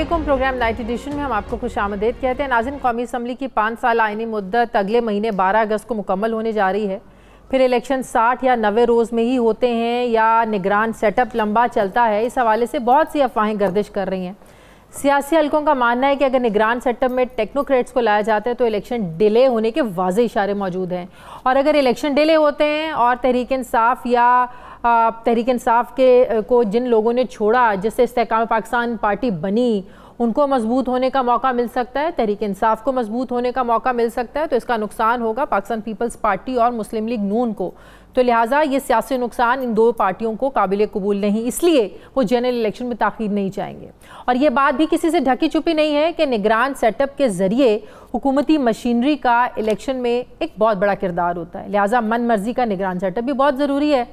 अस्सलामुअलैकुम। Programme night addition में हम आपको खुशामदीद कहते हैं। नाज़रीन, कौमी असम्बली की 5 साल आइनी मुद्दत अगले महीने 12 अगस्त को मुकम्मल होने जा रही है। फिर इलेक्शन 60 या 90 रोज़ में ही होते हैं या निगरान सेटअप लंबा चलता है। इस हवाले से बहुत सी अफवाहें गर्दिश कर रही हैं। सियासी हलकों का मानना है कि अगर निगरान सेटअप में टेक्नोक्रेट्स को लाया जाता है तो इलेक्शन डिले होने के वाज़ेह इशारे मौजूद हैं, और अगर इलेक्शन डिले होते हैं और तहरीक इंसाफ या तहरीक इंसाफ के को जिन लोगों ने छोड़ा, जिससे इस्तेहकाम पाकिस्तान पार्टी बनी, उनको मजबूत होने का मौका मिल सकता है, तहरीक इंसाफ को मजबूत होने का मौका मिल सकता है, तो इसका नुकसान होगा पाकिस्तान पीपल्स पार्टी और मुस्लिम लीग नून को। तो लिहाजा ये सियासी नुकसान इन दो पार्टियों को काबिल कबूल नहीं, इसलिए वो जनरल इलेक्शन में ताख़ीर नहीं चाहेंगे। और ये बात भी किसी से ढकी छुपी नहीं है कि निगरान सेटअप के ज़रिए हुकूमती मशीनरी का इलेक्शन में एक बहुत बड़ा किरदार होता है। लिहाजा मन मर्जी का निगरान सेटअप भी बहुत ज़रूरी है।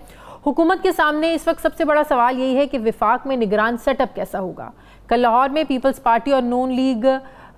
हुकूमत के सामने इस वक्त सबसे बड़ा सवाल यही है कि विफाक में निगरान सेटअप कैसा होगा। कल लाहौर में पीपल्स पार्टी और नून लीग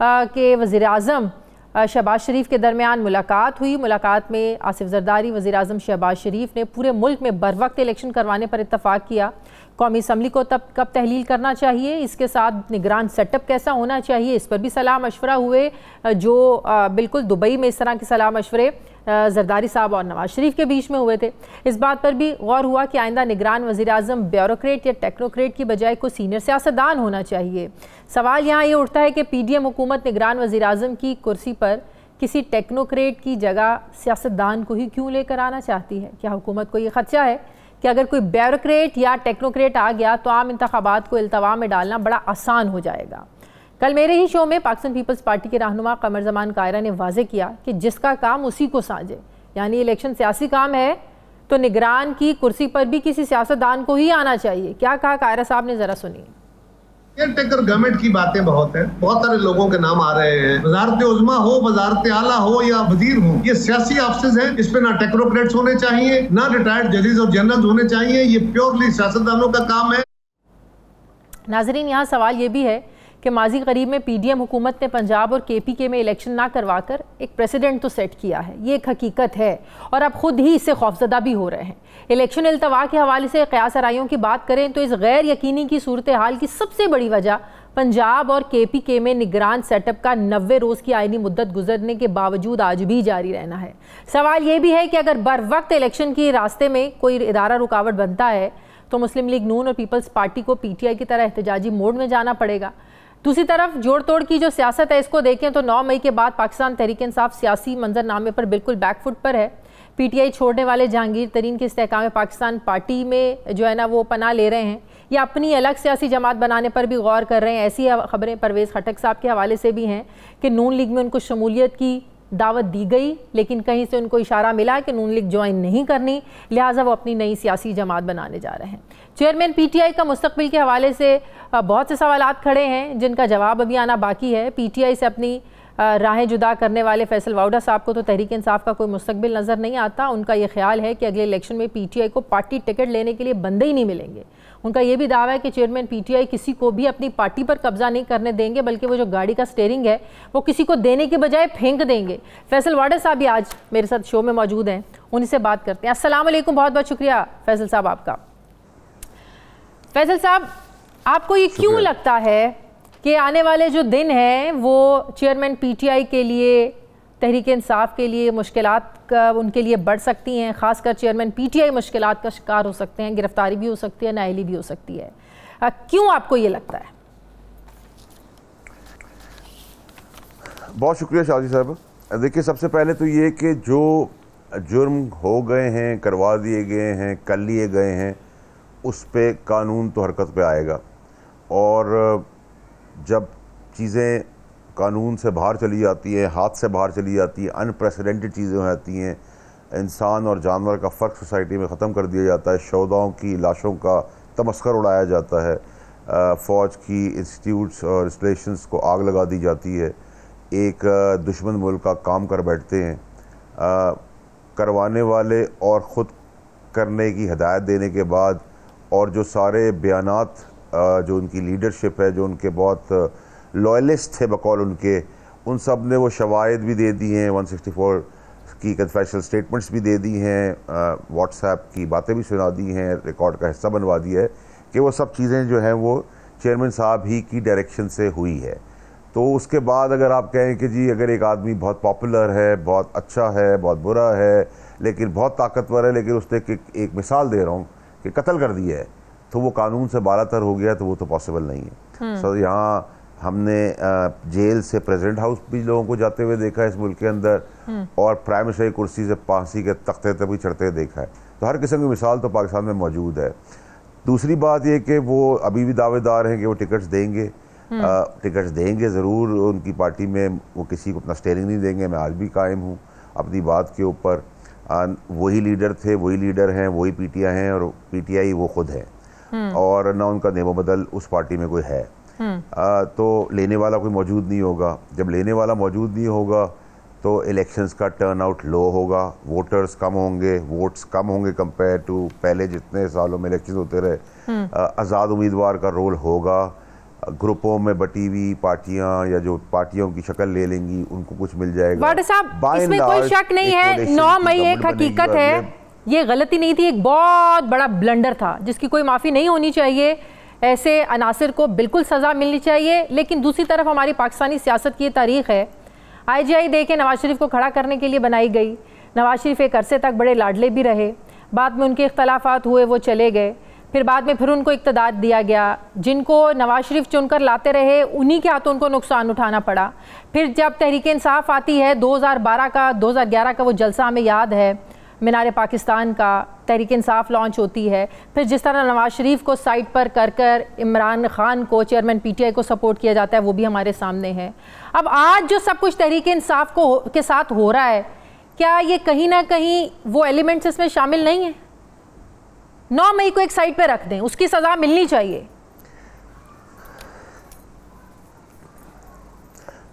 के वज़ीर आज़म शहबाज शरीफ के दरमियान मुलाकात हुई। मुलाकात में आसिफ जरदारी, वज़ीर आज़म शहबाज शरीफ ने पूरे मुल्क में बर वक्त इलेक्शन करवाने पर इत्तफाक किया। कौमी असम्बली को कब तहलील करना चाहिए, इसके साथ निगरान सेटअप कैसा होना चाहिए, इस पर भी सलाह मशवरा हुए, जो बिल्कुल दुबई में इस तरह के सलाह मशवरे जरदारी साहब और नवाज शरीफ के बीच में हुए थे। इस बात पर भी गौर हुआ कि आइंदा निगरान वज़ीर आज़म ब्यूरोक्रेट या टेक्नोक्रेट की बजाय कोई सीनियर सियासतदान होना चाहिए। सवाल यहाँ ये उठता है कि PDM हुकूमत निगरान वज़ीर आज़म की कुर्सी पर किसी टेक्नोक्रेट की जगह सियासतदान को ही क्यों लेकर आना चाहती है? क्या हुकूमत को ये खदशा है कि अगर कोई ब्यूरोक्रेट या टेक्नोक्रेट आ गया तो आम इंतखाबात को इल्तवा में डालना बड़ा आसान हो जाएगा? कल मेरे ही शो में पाकिस्तान पीपल्स पार्टी के रहनुमा कमर जमान कायरा ने वाज़े किया कि जिसका काम उसी को साझे, यानी इलेक्शन सियासी काम है तो निगरान की कुर्सी पर भी किसी सियासतदान को ही आना चाहिए। क्या कहा कायरा साहब ने, जरा सुनिए। केयरटेकर गवर्नमेंट की बातें बहुत हैं, बहुत सारे लोगों के नाम आ रहे हैं। वजारत उज़्मा हो, वजारत आला हो या वजीर हो, ये सियासी ऑफिस हैं। इस पे ना टेक्नोक्रेट्स होने चाहिए, ना रिटायर्ड जजेस और जनरल्स होने चाहिए। ये प्योरली सियासतदानों का काम है। नाजरीन, यहाँ सवाल ये भी है कि माजी करीब में PDM हुकूमत ने पंजाब और KPK में इलेक्शन ना करवाकर एक प्रेसिडेंट तो सेट किया है, ये एक हकीकत है, और अब खुद ही इससे खौफजदा भी हो रहे हैं। इलेक्शन इल्तवा के हवाले से क़यास आराइयों की बात करें तो इस गैर यकीनी की सूरत हाल की सबसे बड़ी वजह पंजाब और KPK में निगरान सेटअप का 90 रोज़ की आइनी मुद्दत गुजरने के बावजूद आज भी जारी रहना है। सवाल ये भी है कि अगर बर वक्त इलेक्शन के रास्ते में कोई इदारा रुकावट बनता है तो मुस्लिम लीग नून और पीपल्स पार्टी को PTI की तरह एहतजाजी मोड में जाना पड़ेगा। दूसरी तरफ जोड़ तोड़ की जो सियासत है, इसको देखें तो 9 मई के बाद पाकिस्तान तहरीक इंसाफ सियासी मंजरनामे पर बिल्कुल बैकफुट पर है। PTI छोड़ने वाले जहांगीर तरीन के इस्तेहकाम पाकिस्तान पार्टी में जो है ना वो पनाह ले रहे हैं या अपनी अलग सियासी जमात बनाने पर भी गौर कर रहे हैं। ऐसी खबरें परवेज़ खटक साहब के हवाले से भी हैं कि नून लीग में उनको शमूलियत की दावत दी गई, लेकिन कहीं से उनको इशारा मिला कि नून लीग ज्वाइन नहीं करनी, लिहाजा वो अपनी नई सियासी जमात बनाने जा रहे हैं। चेयरमैन PTI का मुस्तकबिल के हवाले से बहुत से सवालात खड़े हैं जिनका जवाब अभी आना बाकी है। PTI से अपनी राहें जुदा करने वाले फैसल वाउडा साहब को तो तहरीक इंसाफ का कोई मुस्तकबिल नज़र नहीं आता। उनका ये ख्याल है कि अगले इलेक्शन में PTI को पार्टी टिकट लेने के लिए बंदे ही नहीं मिलेंगे। उनका ये भी दावा है कि चेयरमैन PTI किसी को भी अपनी पार्टी पर कब्जा नहीं करने देंगे, बल्कि वो जो गाड़ी का स्टीयरिंग है वो किसी को देने के बजाय फेंक देंगे। फैसल वाउडा साहब भी आज मेरे साथ शो में मौजूद हैं, उन्हीं से बात करते हैं। अस्सलाम वालेकुम, बहुत बहुत शुक्रिया फैसल साहब आपका। फैसल साहब, आपको ये क्यों लगता है कि आने वाले जो दिन हैं वो चेयरमैन PTI के लिए, तहरीक इंसाफ के लिए मुश्किलात उनके लिए बढ़ सकती हैं? ख़ासकर चेयरमैन PTI मुश्किलात का शिकार हो सकते हैं, गिरफ्तारी भी हो सकती है, नाअहली भी हो सकती है। क्यों आपको ये लगता है? बहुत शुक्रिया शादी साहब। देखिए, सबसे पहले तो ये कि जो जुर्म हो गए हैं, करवा दिए गए हैं, कर लिए गए हैं, उस पे कानून तो हरकत पे आएगा, और जब चीज़ें कानून से बाहर चली जाती हैं, हाथ से बाहर चली जाती हैं, अनप्रेसिडेंटेड चीज़ें हो जाती हैं, इंसान और जानवर का फ़र्क सोसाइटी में ख़त्म कर दिया जाता है, शोधाओं की लाशों का तमस्खर उड़ाया जाता है, फ़ौज की इंस्टीट्यूट्स और इंस्टॉलेशंस को आग लगा दी जाती है, एक दुश्मन मुल्क का काम कर बैठते हैं, करवाने वाले और ख़ुद करने की हिदायत देने के बाद, और जो सारे बयानात जो उनकी लीडरशिप है, जो उनके बहुत लॉयलिस्ट थे बकौल उनके, उन सब ने वो शवाहिद भी दे दी हैं, 164 की कन्फेशनल स्टेटमेंट्स भी दे दी हैं, व्हाट्सएप की बातें भी सुना दी हैं, रिकॉर्ड का हिस्सा बनवा दिया है कि वो सब चीज़ें जो हैं वो चेयरमैन साहब ही की डायरेक्शन से हुई है। तो उसके बाद अगर आप कहें कि जी अगर एक आदमी बहुत पॉपुलर है, बहुत अच्छा है, बहुत बुरा है, लेकिन बहुत ताकतवर है, लेकिन उसने एक मिसाल दे रहा हूँ कि कत्ल कर दिया है, तो वो कानून से बालातर हो गया, तो वो तो पॉसिबल नहीं है। सो यहाँ हमने जेल से प्रेसिडेंट हाउस भी लोगों को जाते हुए देखा है इस मुल्क के अंदर, और प्राइम मिनिस्टर की कुर्सी से फांसी के तख्ते तक भी चढ़ते हुए देखा है। तो हर किस्म की मिसाल तो पाकिस्तान में मौजूद है। दूसरी बात ये कि वो अभी भी दावेदार हैं कि वो टिकट्स देंगे, टिकट्स देंगे ज़रूर उनकी पार्टी में, वो किसी को अपना स्टेयरिंग नहीं देंगे। मैं आज भी कायम हूँ अपनी बात के ऊपर। वही लीडर थे, वही लीडर हैं, वही पीटीआई हैं, और पीटीआई वो खुद है, और ना उनका नेमो बदल उस पार्टी में कोई है। तो लेने वाला कोई मौजूद नहीं होगा। जब लेने वाला मौजूद नहीं होगा तो इलेक्शंस का टर्नआउट लो होगा, वोटर्स कम होंगे, वोट्स कम होंगे कंपेयर टू पहले जितने सालों में इलेक्शन होते रहे। आज़ाद उम्मीदवार का रोल होगा, ग्रुपों में बटी हुई पार्टियां या जो पार्टियों की शक्ल ले लेंगी उनको कुछ मिल जाएगा। वाडा साहब, इसमें कोई शक नहीं है, 9 मई एक हकीकत है, ये गलती नहीं थी, एक बहुत बड़ा ब्लंडर था जिसकी कोई माफ़ी नहीं होनी चाहिए। ऐसे अनासिर को बिल्कुल सज़ा मिलनी चाहिए। लेकिन दूसरी तरफ हमारी पाकिस्तानी सियासत की तारीख है, IGI देखें नवाज शरीफ को खड़ा करने के लिए बनाई गई। नवाज शरीफ एक अरसे तक बड़े लाडले भी रहे, बाद में उनके इख्तलाफात हुए, वो चले गए, फिर बाद में फिर उनको इक़्तिदार दिया गया। जिनको नवाज शरीफ चुनकर लाते रहे उन्हीं के हाथों उनको नुकसान उठाना पड़ा। फिर जब तहरीक इंसाफ आती है 2011 का वो जलसा हमें याद है, मीनार पाकिस्तान का, तहरीक इंसाफ लॉन्च होती है। फिर जिस तरह नवाज शरीफ को साइड पर कर इमरान खान को, चेयरमैन PTI को सपोर्ट किया जाता है, वो भी हमारे सामने है। अब आज जो सब कुछ तहरीक इंसाफ के साथ हो रहा है, क्या ये कहीं ना कहीं वो एलिमेंट्स इसमें शामिल नहीं है? 9 मई को एक साइड पे रख दें, उसकी सजा मिलनी चाहिए।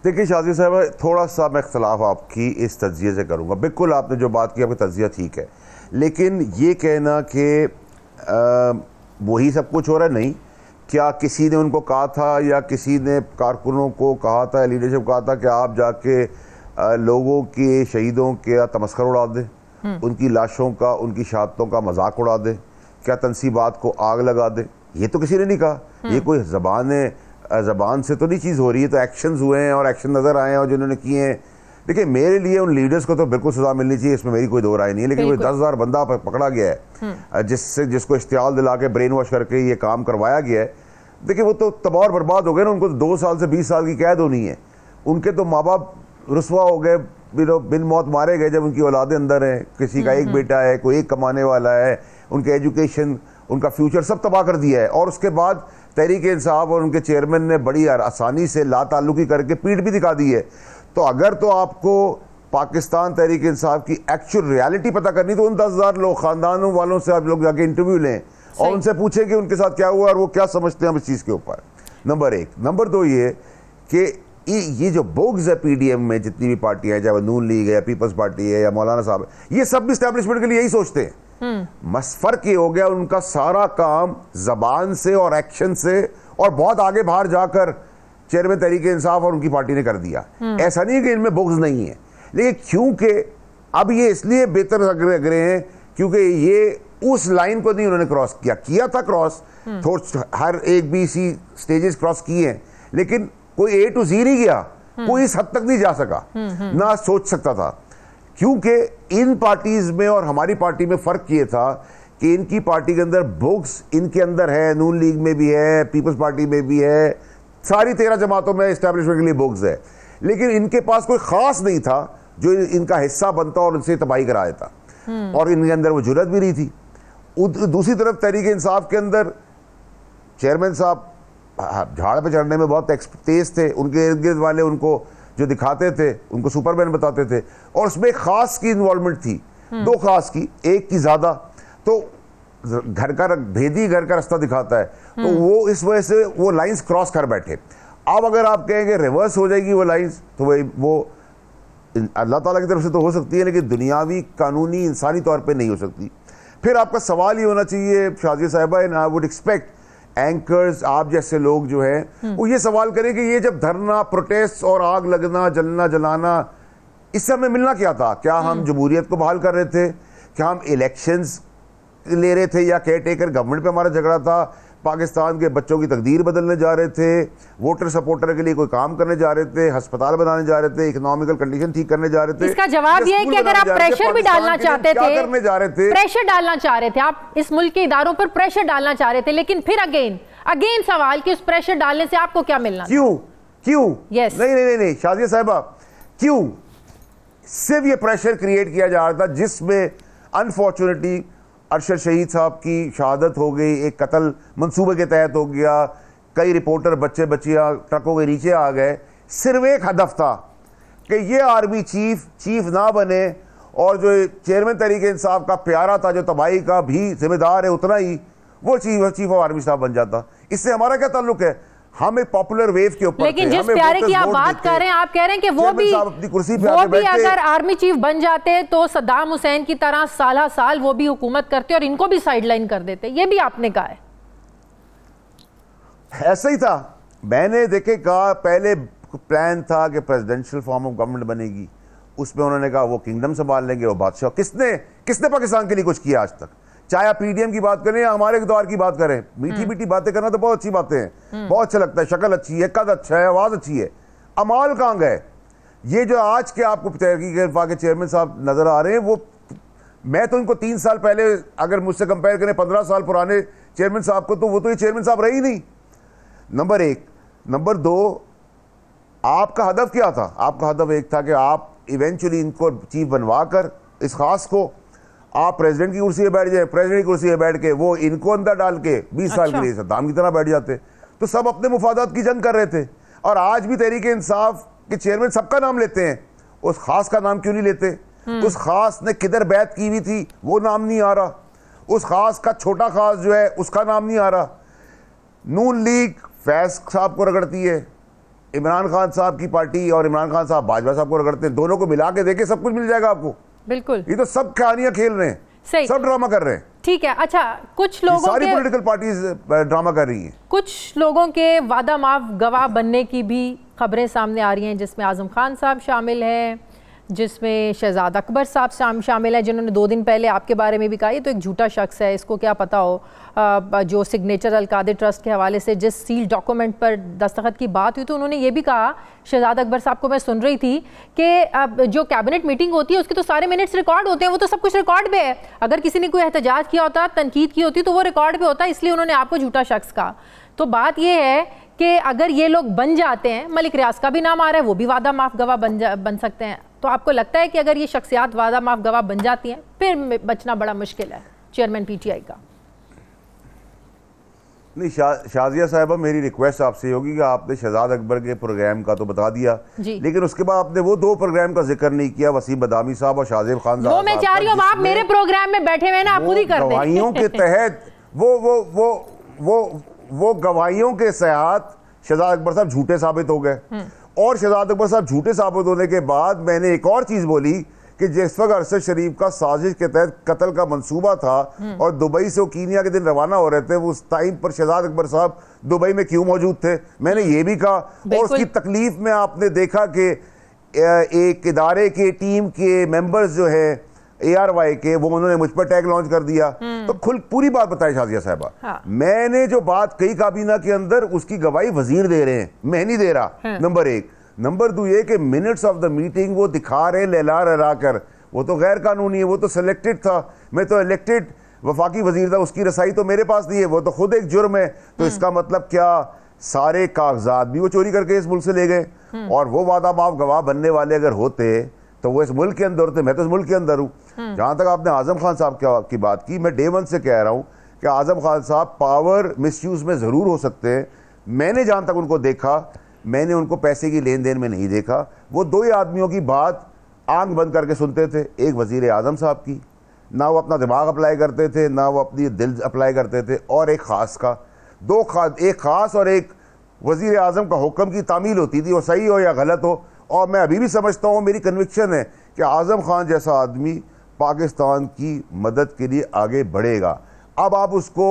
देखिए शादी साहब, थोड़ा सा मैं इख्तलाफ आपकी इस तज्जिए से करूँगा। बिल्कुल आपने जो बात की, आपकी तज्जिया ठीक है, लेकिन ये कहना कि वही सब कुछ हो रहा है, नहीं। क्या किसी ने उनको कहा था या किसी ने कारकुनों को कहा था, लीडरशिप कहा था कि आप जाके लोगों के, शहीदों के तमस्खर उड़ा दें, उनकी लाशों का, उनकी शहादतों का मजाक उड़ा दें, क्या तनसीबात को आग लगा दें? ये तो किसी ने नहीं कहा। ये कोई ज़बान से तो नहीं चीज़ हो रही है, तो एक्शंस हुए हैं और एक्शन नज़र आए हैं और जिन्होंने किए हैं। देखिए मेरे लिए उन लीडर्स को तो बिल्कुल सजा मिलनी चाहिए, इसमें मेरी कोई दो राय नहीं है। लेकिन कोई 10,000 बंदा पकड़ा गया है जिसको इश्तियाल दिला के ब्रेन वॉश करके ये काम करवाया गया है, देखिए वो तो तबाह और बर्बाद हो गए ना। उनको 2 साल से 20 साल की कैद होनी है। उनके तो माँ बाप रुसवा हो गए, बिन मौत मारे गए जब उनकी औलादें अंदर हैं। किसी का एक बेटा है, कोई एक कमाने वाला है, उनके एजुकेशन, उनका फ्यूचर सब तबाह कर दिया है। और उसके बाद तहरीक इंसाफ और उनके चेयरमैन ने बड़ी आसानी से लाताल्लुकी करके पीठ भी दिखा दी है। तो अगर तो आपको पाकिस्तान तहरीक इंसाफ की एक्चुअल रियलिटी पता करनी, तो उन 10,000 लोग, खानदानों वालों से आप लोग जाके इंटरव्यू लें और उनसे पूछें कि उनके साथ क्या हुआ और वो क्या समझते हैं इस चीज़ के ऊपर। नंबर 1। नंबर 2 ये कि ये जो बोग्स है PDM में जितनी भी पार्टियां हैं, चाहे वो नून लीग है या पीपल्स पार्टी है या मौलाना साहब है, ये सब भी इस्टेब्लिशमेंट के लिए यही सोचते हैं। फर्क ये हो गया, उनका सारा काम जबान से और एक्शन से और बहुत आगे बाहर जाकर चेयरमैन तहरीक इंसाफ और उनकी पार्टी ने कर दिया। ऐसा नहीं है कि इनमें बोग्स नहीं है, लेकिन क्योंकि अब ये इसलिए बेहतर लग रहे हैं क्योंकि ये उस लाइन को नहीं उन्होंने क्रॉस किया था क्रॉस, हर एक BC स्टेजेस क्रॉस किए हैं, लेकिन कोई A to Z नहीं गया, कोई इस हद तक नहीं जा सका, ना सोच सकता था। क्योंकि इन पार्टीज में और हमारी पार्टी में फर्क ये था कि इनकी पार्टी के अंदर बोग्स इनके अंदर है, नून लीग में भी है, पीपल्स पार्टी में भी है, सारी 13 जमातों में इस्टेब्लिशमेंट के लिए बोग्स है, लेकिन इनके पास कोई खास नहीं था जो इनका हिस्सा बनता और उनसे तबाही करा देता, और इनके अंदर वो जुर्रत भी नहीं थी। दूसरी तरफ तहरीक इंसाफ के अंदर चेयरमैन साहब झाड़ पे चढ़ने में बहुत तेज थे, उनके इर्द गिर्द वाले उनको जो दिखाते थे उनको सुपरमैन बताते थे, और उसमें खास की इन्वॉल्वमेंट थी, 2 खास की, एक की ज्यादा। तो घर का भेदी घर का रास्ता दिखाता है, तो वो इस वजह से वो लाइंस क्रॉस कर बैठे। अब अगर आप कहेंगे रिवर्स हो जाएगी वो लाइंस, तो वो अल्लाह ताला की तरफ से तो हो सकती है, लेकिन दुनियावी, कानूनी, इंसानी तौर पे नहीं हो सकती। फिर आपका सवाल ये होना चाहिए शाजिया साहिबा, and I would expect anchors, आप जैसे लोग जो हैं वो ये सवाल करें कि ये जब धरना, प्रोटेस्ट और आग लगना, जलना जलाना, इससे हमें मिलना क्या था? क्या हम जमहूरियत को बहाल कर रहे थे? क्या हम इलेक्शंस ले रहे थे? या केयर टेकर गवर्नमेंट पे हमारा झगड़ा था? पाकिस्तान के बच्चों की तकदीर बदलने जा रहे थे, वोटर सपोर्टर के लिए कोई काम करने जा रहे थे, अस्पताल बनाने जा रहे थे, इकोनॉमिकल कंडीशन ठीक करने जा रहे थे। इसका जवाब यह है कि अगर आप प्रेशर भी डालना चाहते थे, करने जा रहे थे, प्रेशर डालना चाह रहे थे, आप इस मुल्क के इदारों पर प्रेशर डालना चाह रहे थे, लेकिन फिर अगेन सवाल कि उस प्रेशर डालने से आपको क्या मिलना? क्यों? Yes. नहीं शाजिया साहिबा, क्यों सिर्फ ये प्रेशर क्रिएट किया जा रहा था जिसमें अनफॉर्चुनेटली अरशद शहीद साहब की शहादत हो गई, एक कत्ल मंसूबे के तहत हो गया, कई रिपोर्टर बच्चे बच्चियां ट्रकों के नीचे आ गए। सिर्फ एक हदफ था कि ये आर्मी चीफ ना बने और जो चेयरमैन तहरीक इंसाफ का प्यारा था, जो तबाही का भी जिम्मेदार है उतना ही, वो चीफ ऑफ आर्मी साहब बन जाता। इससे हमारा क्या ताल्लुक है? हम एक पॉपुलर वेव के ऊपर, लेकिन जिस प्यारे की आप बात कर रहे हैं, आप कह रहे हैं कि वो भी अगर आर्मी चीफ बन जाते तो सद्दाम हुसैन की तरह साल वो भी हुकूमत करते और इनको भी साइडलाइन कर देते, ये भी आपने कहा है। ऐसा ही था, मैंने देखे कहा पहले प्लान था कि प्रेसिडेंशियल फॉर्म ऑफ गवर्नमेंट बनेगी, उसमें उन्होंने कहा वो किंगडम संभाल लेंगे, वो बादशाह। किसने पाकिस्तान के लिए कुछ किया आज तक? चाहे आप पीडीएम की बात करें या हमारे दौर की बात करें, मीठी बातें करना तो बहुत अच्छी बातें हैं, बहुत अच्छा लगता है, शक्ल अच्छी है, कद अच्छा है, आवाज अच्छी है, अमाल कहाँ गए? ये जो आज के आपको तहरीक के चेयरमैन साहब नजर आ रहे हैं, वो मैं तो इनको 3 साल पहले अगर मुझसे कंपेयर करें 15 साल पुराने चेयरमैन साहब को, तो वो तो ये चेयरमैन साहब रहे ही नहीं, नंबर 1। नंबर 2, आपका हदफ क्या था? आपका हदफ एक था कि आप इवेंचुअली इनको चीफ बनवा कर इस खास को आप प्रेसिडेंट की कुर्सी पे बैठ जाए, प्रेसिडेंट की कुर्सी पे बैठ के वो इनको अंदर डाल के 20 साल के लिए सद्दाम की तरह बैठ जाते। तो सब अपने मुफादात की जंग कर रहे थे। और आज भी तहरीक इंसाफ के चेयरमैन सबका नाम लेते हैं, उस खास का नाम क्यों नहीं लेते? उस खास ने किधर बैत की हुई थी वो नाम नहीं आ रहा, उस खास का छोटा खास जो है उसका नाम नहीं आ रहा। नून लीग फैज साहब को रगड़ती है, इमरान खान साहब की पार्टी और इमरान खान साहब बाजवा साहब को रगड़ते हैं, दोनों को मिला के देखे सब कुछ मिल जाएगा आपको। बिल्कुल, ये तो सब कहानियां खेल रहे हैं, सही, सब ड्रामा कर रहे हैं। ठीक है, अच्छा, कुछ लोगों सारी पॉलिटिकल पार्टीज ड्रामा कर रही हैं। कुछ लोगों के वादा माफ गवाह बनने की भी खबरें सामने आ रही हैं, जिसमें आजम खान साहब शामिल हैं, जिसमें शहजाद अकबर साहब शामिल हैं, जिन्होंने 2 दिन पहले आपके बारे में भी कहा ये तो एक झूठा शख्स है, इसको क्या पता हो। जो सिग्नेचर अल-कादिर ट्रस्ट के हवाले से जिस सील डॉक्यूमेंट पर दस्तखत की बात हुई तो उन्होंने ये भी कहा, शहजाद अकबर साहब को मैं सुन रही थी कि जो कैबिनेट मीटिंग होती है उसके तो सारे मिनट्स रिकॉर्ड होते हैं, वो तो सब कुछ रिकॉर्ड पे है, अगर किसी ने कोई एहतजाज किया होता, तनकीद की होती तो वो रिकॉर्ड पे होता, इसलिए उन्होंने आपको झूठा शख्स कहा। तो बात ये है कि अगर ये लोग बन जाते हैं, मलिक रियाज का भी नाम आ रहा है, वो भी वादा माफ गवाह बन सकते हैं, तो आपको लगता है कि अगर ये शख्सियात वादा माफ गवाह बन जाती हैं फिर बचना बड़ा मुश्किल है चेयरमैन पीटीआई का? नहीं, शाजिया साहिबा, मेरी रिक्वेस्ट आपसे होगी कि आपने शहजाद अकबर के प्रोग्राम का तो बता दिया, लेकिन उसके बाद आपने वो 2 प्रोग्राम का जिक्र नहीं किया, वसीम बदामी साहब और शाहजेब खान साहब। वो मैं चाह रही हूँ आप मेरे प्रोग्राम में बैठे हुए ना, आप खुद ही कर दें। गवाहियों के तहत वो गवाहियों के साथ शहजाद अकबर साहब झूठे साबित हो गए, और शहजाद अकबर साहब झूठे साबित होने के बाद मैंने एक और चीज बोली कि जिस वक्त अरशद शरीफ का साजिश के तहत कत्ल का मंसूबा था और दुबई से वो कीनिया के दिन रवाना हो रहे थे, वो उस टाइम पर शहजाद अकबर साहब दुबई में क्यों मौजूद थे, मैंने ये भी कहा। और उसकी तकलीफ में आपने देखा कि एक इदारे के टीम के मेंबर्स जो है ARY के, वो उन्होंने मुझ पर टैग लॉन्च कर दिया। तो पूरी बात बताई शाजिया साहिबा। हाँ। मैंने जो बात कही काबीना के अंदर, उसकी गवाही वजीर दे रहे हैं, मैं नहीं दे रहा। हाँ। नंबर 1। नंबर 2 ये कि मिनट्स ऑफ द मीटिंग वो दिखा रहे लहला रहा कर, वो तो गैर कानूनी है, वो तो सिलेक्टेड था, मैं तो इलेक्टेड वफाकी वजीर था, उसकी रसाई तो मेरे पास नहीं है, वो तो खुद एक जुर्म है। तो इसका मतलब क्या सारे कागजात भी वो चोरी करके इस मुल्क से ले गए? और वो वादा माफ गवाह बनने वाले अगर होते तो वो इस मुल्क के अंदर होते, मैं तो इस मुल्क के अंदर हूँ। जहां तक आपने आजम खान साहब की बात की, मैं डे 1 से कह रहा हूँ कि आजम खान साहब पावर मिसयूज में जरूर हो सकते हैं। मैंने जहां तक उनको देखा, मैंने उनको पैसे की लेन देन में नहीं देखा। वो 2 ही आदमियों की बात आंख बंद करके सुनते थे, एक वजीर आजम साहब की, ना वो अपना दिमाग अप्लाई करते थे, ना वो अपनी दिल अप्लाई करते थे, और एक खास का, एक खास और एक वजीर आजम का हुक्म की तामील होती थी, वो सही हो या गलत हो। और मैं अभी भी समझता हूँ, मेरी कन्विक्शन है कि आजम खान जैसा आदमी पाकिस्तान की मदद के लिए आगे बढ़ेगा। अब आप उसको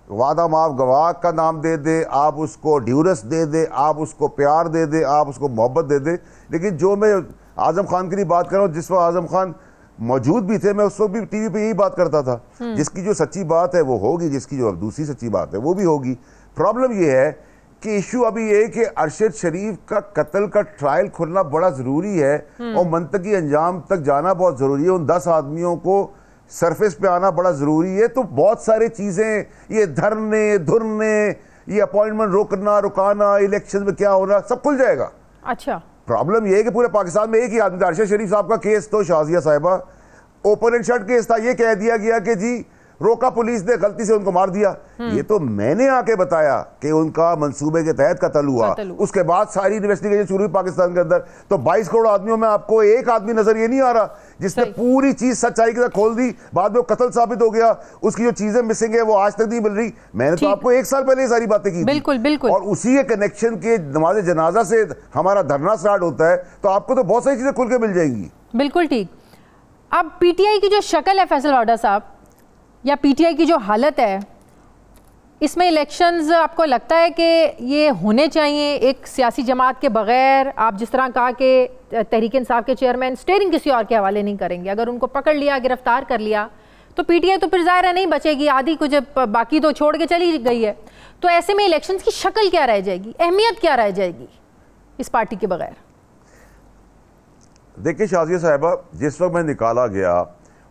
वादा माफ गवाह का नाम दे दे, आप उसको ड्यूरस दे दे, आप उसको प्यार दे दे, आप उसको मोहब्बत दे दे, लेकिन जो मैं आजम खान के लिए बात कर रहा हूँ, जिस वक्त आजम खान मौजूद भी थे, मैं उस वक्त भी टीवी पे यही बात करता था, जिसकी जो सच्ची बात है वो होगी, जिसकी जो दूसरी सच्ची बात है वो भी होगी। प्रॉब्लम ये है कि इशू अभी ये कि अरशद शरीफ का कत्ल का ट्रायल खुलना बड़ा ज़रूरी है और मंतकी अंजाम तक जाना बहुत ज़रूरी है, उन 10 आदमियों को सरफेस पे आना बड़ा ज़रूरी है। तो बहुत सारी चीज़ें, ये धरने धुरने, ये अपॉइंटमेंट रोकना रुकाना, इलेक्शन में क्या होना, सब खुल जाएगा। अच्छा, प्रॉब्लम ये है कि पूरे पाकिस्तान में एक ही आदमी था, अरशद शरीफ साहब का केस तो शाजिया साहिबा ओपन एंड शट केस था। ये कह दिया गया कि जी रोका पुलिस ने, गलती से उनको मार दिया। ये तो मैंने आके बताया कि उनका मंसूबे के तहत कत्ल हुआ। उसके बाद सारी इन्वेस्टिगेशन शुरू हुई पाकिस्तान के अंदर। तो 22 करोड़ आदमियों में आपको एक आदमी नजर ये नहीं आ रहा जिसने पूरी चीज सच्चाई के साथ खोल दी, बाद में कत्ल साबित हो गया, उसकी जो चीजें मिसिंग है वो आज तक नहीं मिल रही। मैंने तो आपको 1 साल पहले ये सारी बातें की। बिल्कुल बिल्कुल। और उसी के कनेक्शन के नमाज जनाजा से हमारा धरना स्टार्ट होता है, तो आपको तो बहुत सारी चीजें खुल के मिल जाएंगी। बिल्कुल ठीक। अब पीटीआई की जो शक्ल है फैसल वाडा साहब, या पीटीआई की जो हालत है, इसमें इलेक्शंस आपको लगता है कि ये होने चाहिए एक सियासी जमात के बगैर? आप जिस तरह कहा कि तहरीक इंसाफ के चेयरमैन स्टीयरिंग किसी और के हवाले नहीं करेंगे, अगर उनको पकड़ लिया, गिरफ्तार कर लिया, तो पीटीआई तो फिर ज़ाहिर है नहीं बचेगी, आधी कुछ बाकी तो छोड़ के चली गई है। तो ऐसे में इलेक्शंस की शक्ल क्या रह जाएगी, अहमियत क्या रह जाएगी इस पार्टी के बगैर? देखिए शाजिया साहिबा, जिस वक्त मैं निकाला गया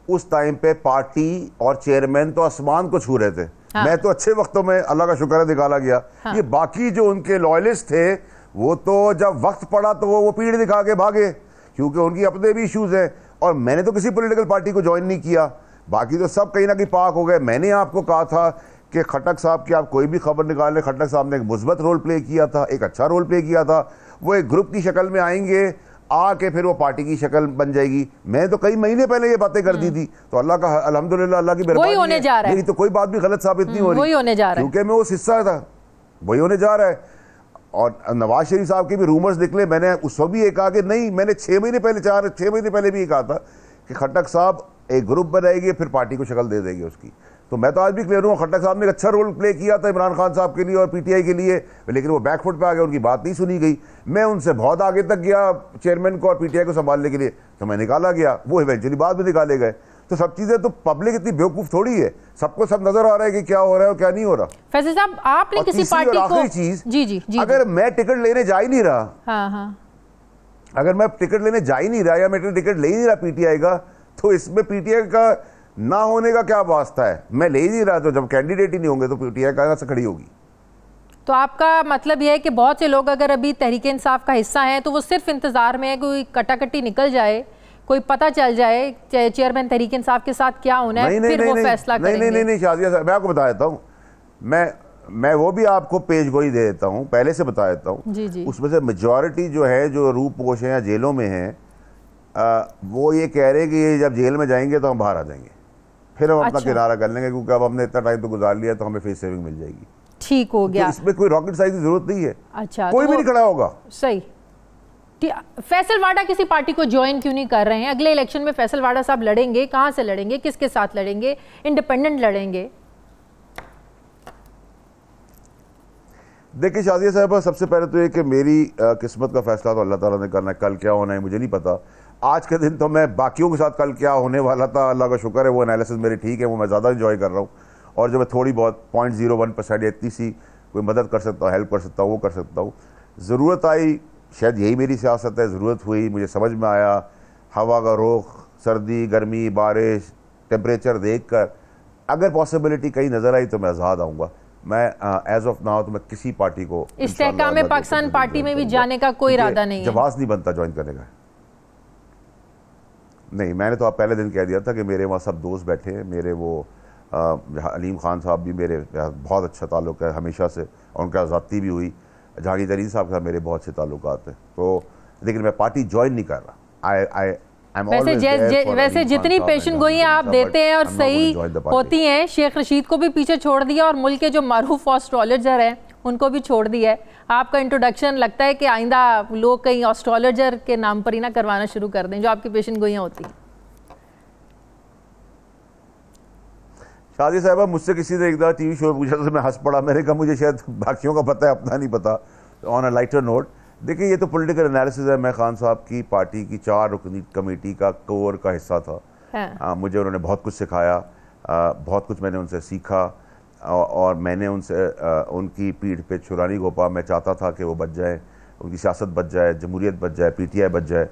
उस टाइम पे पार्टी और चेयरमैन तो आसमान को छू रहे थे। हाँ। मैं तो अच्छे वक्तों में, अल्लाह का शुक्र है, निकाला गया। हाँ। ये बाकी जो उनके लॉयलिस्ट थे वो तो जब वक्त पड़ा तो वो पीठ दिखा के भागे, क्योंकि उनकी अपने भी इश्यूज हैं। और मैंने तो किसी पॉलिटिकल पार्टी को ज्वाइन नहीं किया, बाकी तो सब कहीं ना कहीं पाक हो गए। मैंने आपको कहा था कि खट्टक साहब की आप कोई भी खबर निकाल लें, खट्टक साहब ने एक मुस्बत रोल प्ले किया था, एक अच्छा रोल प्ले किया था। वो एक ग्रुप की शक्ल में आएंगे, आके फिर वो पार्टी की शक्ल बन जाएगी। मैं तो कई महीने पहले ये बातें कर दी थी। तो अल्लाह का अल्हम्दुलिल्लाह, अल्लाह की मेहरबानी है, होने जा रहा है। मेरी तो कोई बात भी गलत साबित नहीं हो रही, वही होने जा रहा है, क्योंकि मैं उस हिस्सा था, वही होने जा रहा है। और नवाज शरीफ साहब के भी रूमर्स निकले, मैंने उस वक्त भी ये कहा कि नहीं, मैंने 6 महीने पहले 6 महीने पहले भी ये कहा था कि खट्टक साहब एक ग्रुप बनाएगी, फिर पार्टी को शक्ल दे देगी उसकी। तो मैं तो आज भी क्लियर हूँ, खट्टक साहब ने एक अच्छा रोल प्ले किया था इमरान खान साहब के लिए और पीटीआई के लिए, लेकिन वो बैकफुट पे आ गया, उनकी बात नहीं सुनी गई। मैं उनसे बहुत आगे तक गया चेयरमैन को और पीटीआई को संभालने के लिए, तो मैं निकाला गया, वो इवेंचुअली बाद में निकाले गए। तो सब चीजें तो पब्लिक इतनी बेवकूफ थोड़ी है, सबको सब नजर आ रहा है कि क्या हो रहा है और क्या नहीं हो रहा। फैसल साहब, आपने किसी पार्टी को, आखिरी चीज, जी, अगर मैं टिकट लेने जा ही नहीं रहा, हाँ, अगर मैं टिकट लेने जा ही नहीं रहा या मैं टिकट ले ही नहीं रहा पीटीआई का, तो इसमें पीटीआई का ना होने का क्या वास्ता है? मैं ले ही नहीं रहा, तो जब कैंडिडेट ही नहीं होंगे तो पीटीआई कहाँ से खड़ी होगी? तो आपका मतलब यह है कि बहुत से लोग अगर अभी तहरीक इंसाफ का हिस्सा हैं तो वो सिर्फ इंतजार में है कोई कटाकटी निकल जाए, कोई पता चल जाए चेयरमैन तहरीक इंसाफ के साथ क्या होना है, फिर वो फैसला करेंगे। नहीं शाजिया साहब, मैं आपको बता देता हूँ, मैं वो भी आपको पेज गोई दे देता हूँ, पहले से बता देता हूँ। उसमें से मेजॉरिटी जो है, जो रूपोश हैं या जेलों में हैं, वो ये कह रहे हैं कि ये जब जेल में जाएंगे तो हम बाहर आ जाएंगे, फिर हम अपना किनारा कर लेंगे, क्योंकि अब हमने इतना टाइम तो गुजार लिया, तो हमें फेस सेविंग मिल जाएगी। ठीक हो गया, तो इसमें कोई रॉकेट साइंस की जरूरत नहीं है। अच्छा, कोई भी नहीं खड़ा होगा। सही। फैसल वाडा किसी पार्टी को ज्वाइन क्यों नहीं कर रहे हैं? अगले इलेक्शन में फैसल वाडा साहब लड़ेंगे, कहां से लड़ेंगे, किसके साथ लड़ेंगे? इंडिपेंडेंट लड़ेंगे? देखिए शाजिया साहब, सबसे पहले तो ये कि मेरी किस्मत का फैसला तो अल्लाह ताला ने करना है, कल क्या होना है मुझे नहीं पता। आज के दिन तो मैं बाकियों के साथ कल क्या होने वाला था, अल्लाह का शुक्र है वो एनालिसिस मेरी ठीक है, वो मैं ज़्यादा इंजॉय कर रहा हूँ। और जो मैं थोड़ी बहुत 0.01% या इतनी सी कोई मदद कर सकता हूँ, हेल्प कर सकता हूँ, वो कर सकता हूँ। ज़रूरत आई, शायद यही मेरी सियासत है, ज़रूरत हुई, मुझे समझ में आया, हवा का रुख, सर्दी गर्मी बारिश टेम्परेचर देख कर अगर पॉसिबिलिटी कहीं नज़र आई तो मैं आज़ाद आऊँगा। मैं एज ऑफ नाउ तो मैं किसी पार्टी को, इस्तेहकाम पाकिस्तान पार्टी में भी जाने का कोई इरादा नहीं है, जवाब नहीं बनता ज्वाइन करने का। नहीं, मैंने तो आप पहले दिन कह दिया था कि मेरे वहाँ सब दोस्त बैठे हैं, मेरे वो अलीम खान साहब भी मेरे बहुत अच्छा ताल्लुक़ है हमेशा से, और उनका ज़ाती भी हुई, जहांगीर तरीन साहब के साथ मेरे बहुत अच्छे ताल्लुकात हैं। तो लेकिन मैं पार्टी ज्वाइन नहीं कर रहा। वैसे जितनी पेशन गोइयां आप देते हैं और सही होती हैं, शेख रशीद को भी पीछे छोड़ दिया और मुल्क के जो मारूफ एस्ट्रोलॉजर हैं उनको भी छोड़ दिया है। आपका इंट्रोडक्शन लगता है कि आइंदा लोग कहीं एस्ट्रोलॉजर के नाम पर ही ना करवाना शुरू कर दें, जो आपकी पेशन गोइयां होती हैं। शादी साहबा, मुझसे किसी ने एक बार टीवी शो पूछा तो मैं हंस पड़ा। मैंने कहा मुझे शायद बाकियों का पता है, अपना नहीं पता। ऑन अ लाइटर नोट, देखिए ये तो पॉलिटिकल एनालिसिस है। मैं खान साहब की पार्टी की 4 रुकनी कमेटी का कोर का हिस्सा था। मुझे उन्होंने बहुत कुछ सिखाया, बहुत कुछ मैंने उनसे सीखा और मैंने उनसे उनकी पीठ पे छुरानी घोंपा। मैं चाहता था कि वो बच जाए, उनकी सियासत बच जाए, जमहूरियत बच जाए, PTI बच जाए,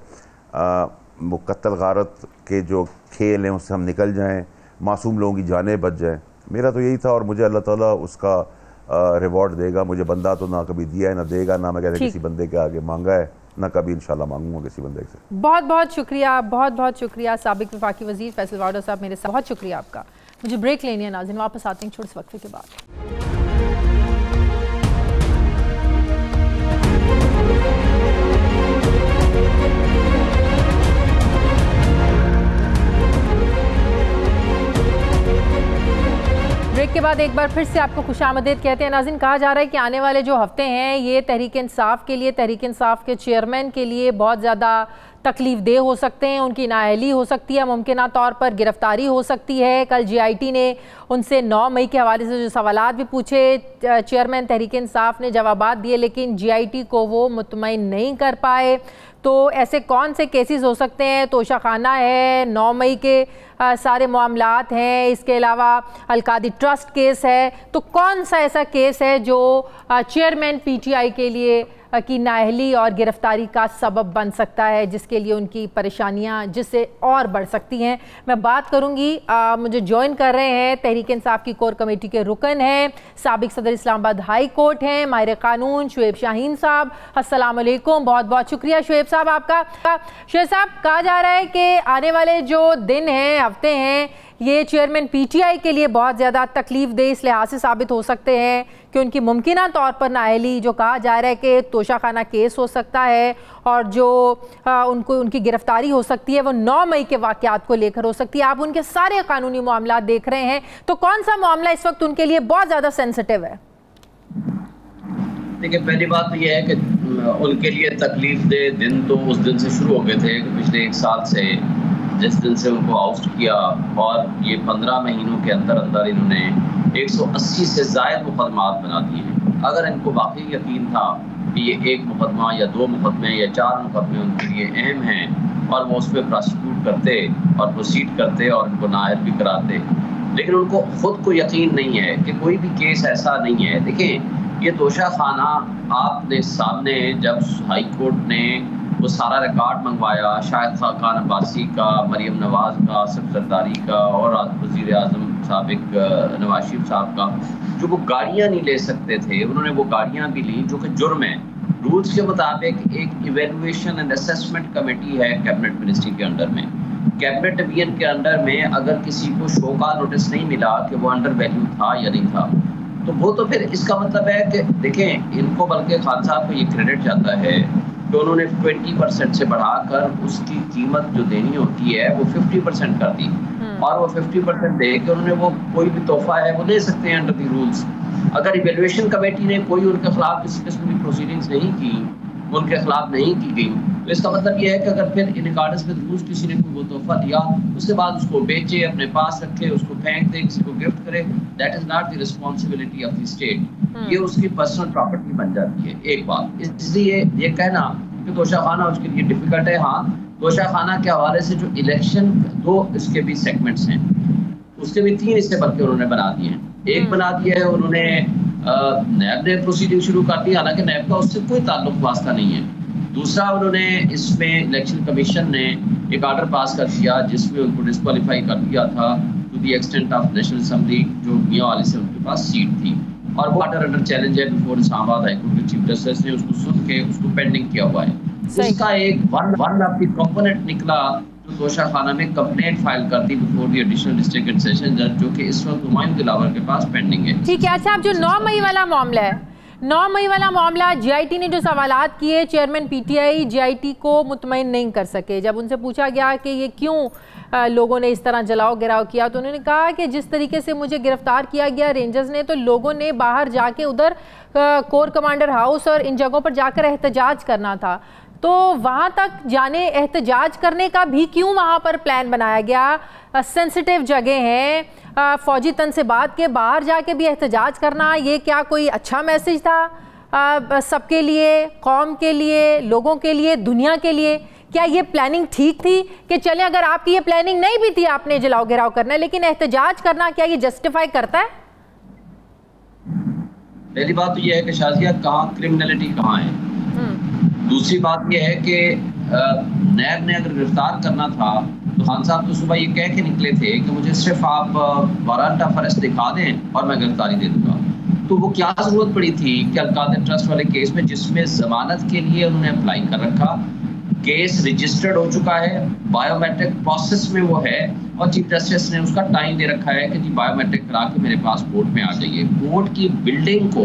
वो कत्ल गारत के जो खेल हैं उससे हम निकल जाएं, मासूम लोगों की जानें बच जाएं। मेरा तो यही था और मुझे अल्लाह ताला उसका रिवॉर्ड देगा। मुझे बंदा तो ना कभी दिया है ना देगा, ना मैं कहते किसी बंदे के आगे मांगा है, ना कभी इंशाल्लाह मांगूंगा किसी बंदे से। बहुत बहुत शुक्रिया, बहुत बहुत शुक्रिया साबिक वफाकी वज़ीर फैसल वाडा साहब मेरे साथ। बहुत शुक्रिया आपका। मुझे ब्रेक लेनी है नाज़रीन, वापस आते हैं छोटे से वक्फे के बाद। ब्रेक के बाद एक बार फिर से आपको खुशामदीद कहते हैं नाज़रीन। कहा जा रहा है कि आने वाले जो हफ्ते हैं ये तहरीक इंसाफ के लिए, तहरीक इंसाफ के चेयरमैन के लिए बहुत ज़्यादा तकलीफ देह हो सकते हैं। उनकी नाअहली हो सकती है, मुमकिन तौर पर गिरफ्तारी हो सकती है। कल GIT ने उनसे 9 मई के हवाले से जो सवालात भी पूछे, चेयरमैन तहरीक इंसाफ ने जवाबात दिए, लेकिन GIT को वो मुतमईन नहीं कर पाए। तो ऐसे कौन से केसेस हो सकते हैं? तोशाखाना है, 9 मई के सारे मामलात हैं, इसके अलावा अलकादी ट्रस्ट केस है। तो कौन सा ऐसा केस है जो चेयरमैन PTI के लिए की नाअहली और गिरफ्तारी का सबब बन सकता है, जिसके लिए उनकी परेशानियां जिससे और बढ़ सकती हैं? मैं बात करूंगी। मुझे ज्वाइन कर रहे हैं तहरीक इंसाफ की कोर कमेटी के रुकन हैं, साबिक सदर इस्लामाबाद हाई कोर्ट हैं, माहिर कानून शुएब शाहीन साहब। अस्सलाम वालेकुम, बहुत बहुत शुक्रिया शुएब साहब आपका। शुएब साहब, कहा जा रहा है कि आने वाले जो दिन हैं, हफ्ते हैं, ये चेयरमैन PTI के लिए बहुत ज़्यादा तकलीफ दे इस लिहाज से साबित हो सकते हैं कि उनकी मुमकिना तौर पर नाअहली, जो कहा जा रहा है कि तोशाखाना केस हो सकता है और जो उनकी गिरफ्तारी हो सकती है वो 9 मई के वाक़यात को लेकर हो सकती है। आप उनके सारे कानूनी मामला देख रहे हैं, तो कौन सा मामला इस वक्त उनके लिए बहुत ज़्यादा सेंसिटिव है? देखिए, पहली बात तो यह है कि उनके लिए तकलीफ दे दिन तो उस दिन से शुरू हो गए थे कि पिछले 1 साल से, जिस दिन से उनको आउस्ट किया, और ये 15 महीनों के अंदर अंदर इन्होंने 180 से ज़ायद मुकदमात बना दिए। अगर इनको वाकई यकीन था कि ये 1 मुकदमा या 2 मुकदमे या 4 मुकदमे उनके लिए अहम हैं और वो उस पर प्रोसिक्यूट करते और प्रोसीड करते और उनको नाअहल भी कराते, लेकिन उनको खुद को यकीन नहीं है कि कोई भी केस ऐसा नहीं है। देखिए, ये तोशाखाना आपने सामने जब हाई कोर्ट ने वो सारा रिकॉर्ड मंगवाया, शाहिद खान अब्बासी का, मरियम नवाज़ का, आसिफ जरदारी का और वज़ीर आज़म साबिक नवाज शरीफ साहब का, जो वो गाड़ियाँ नहीं ले सकते थे, उन्होंने वो गाड़ियाँ भी ली, जो कि जुर्म है। रूल्स के मुताबिक एक इवेल्युएशन एंड असेसमेंट कमेटी है कैबिनेट मिनिस्ट्री के अंडर में। कैबिनेट डिवीजन के अंडर में अगर किसी को शो का नोटिस नहीं मिला कि वो अंडर वैल्यू था या नहीं था, तो वो तो फिर इसका मतलब है कि देखें, इनको बल्कि खान साहब को ये क्रेडिट जाता है कि उन्होंने 20% से बढ़ाकर उसकी कीमत जो देनी होती है वो 50% कर दी, और वो 50% दे के उन्होंने वो कोई भी तोहफा है वो दे सकते हैं अंडर दी रूल्स। अगर इवेल्युएशन कमेटी ने कोई उनके खिलाफ किसी किस्म की प्रोसीडिंग्स नहीं की, उनके खिलाफ नहीं की गई, तो इसका मतलब ये है कि अगर फिर इन अकॉर्डेंस विद रूल्स किसी ने कोई वो तोहफा दिया, उसके बाद उसको बेचे, अपने पास रखे, उसको फेंक दे, किसी को गिफ्ट करे, that is not the responsibility of the state. ये उसकी पर्सनल प्रॉपर्टी बन जाती है। एक बात, इसलिए ये कहना कि तोशाखाना उसके लिए डिफिकल्ट है। हाँ, तोशाखाना के हवाले से जो इलेक्शन 2 इसके भी सेगमेंट्स हैं, उसके भी 3 हिस्से बल्कि उन्होंने बना दिए हैं। एक बना दिया है उन्होंने नैब ने प्रोसीडिंग शुरू कर दी, हालांकि नैब का उससे कोई ताल्लुक वास्ता नहीं है। दूसरा, उन्होंने इसमें इलेक्शन कमीशन ने एक ऑर्डर पास कर दिया जिसमें उनको डिस्क्वालीफाई कर दिया था to the extent of national assembly, जो मियां वाली से उनके पास सीट थी, और वो ऑर्डर अंडर चैलेंज है बिफोर इस्लामाबाद हाई कोर्ट के चीफ जस्टिस ने उसको सुन के उसको पेंडिंग किया हुआ है। उसका एक वन ऑफ द कंपोनेंट निकला जो तोशाखाना में कंप्लेंट फाइल कर दी before the additional district and session जज, जो कि इस वक्त हुमायूं दिलावर के पास पेंडिंग है। ठीक है। अच्छा, अब जो 9 मई वाला मामला है, 9 मई वाला मामला, GIT ने जो सवालात किए, चेयरमैन PTI GIT को मुतमईन नहीं कर सके। जब उनसे पूछा गया कि ये क्यों लोगों ने इस तरह जलाओ गिराव किया, तो उन्होंने कहा कि जिस तरीके से मुझे गिरफ्तार किया गया रेंजर्स ने, तो लोगों ने बाहर जाके उधर कोर कमांडर हाउस और इन जगहों पर जाकर एहतजाज करना था, तो वहाँ तक जाने एहतजाज करने का भी क्यों वहाँ पर प्लान बनाया गया? सेंसिटिव जगह हैं, फौजी तन से बात के बाहर जाके भी एहतजाज करना, ये क्या कोई अच्छा मैसेज था सबके लिए, कौम के लिए, लोगों के लिए, दुनिया के लिए? क्या ये प्लानिंग ठीक थी कि चले अगर आपकी ये प्लानिंग नहीं भी थी आपने जलाओ घेराव करना है, लेकिन एहतजाज करना क्या ये जस्टिफाई करता है? पहली बात तो ये है कि शाजिया कहाँ क्रिमिनलिटी कहाँ है। दूसरी बात ये है कि नैब ने अगर गिरफ्तार करना था तो खान साहब तो सुबह ये कह के निकले थे कि मुझे सिर्फ आप वारंट ऑफ अरेस्ट दिखा दें और मैं गिरफ्तारी दे दूंगा। तो वो क्या जरूरत पड़ी थी कि अलकादर ट्रस्ट वाले केस में, जिसमें जमानत के लिए उन्होंने अप्लाई कर रखा, केस रजिस्टर्ड हो चुका है, बायोमेट्रिक प्रोसेस में वो है और चीफ जस्टिस ने उसका टाइम दे रखा है कि जी बायोमेट्रिक करा के मेरे पास कोर्ट में आ जाइए। कोर्ट की बिल्डिंग को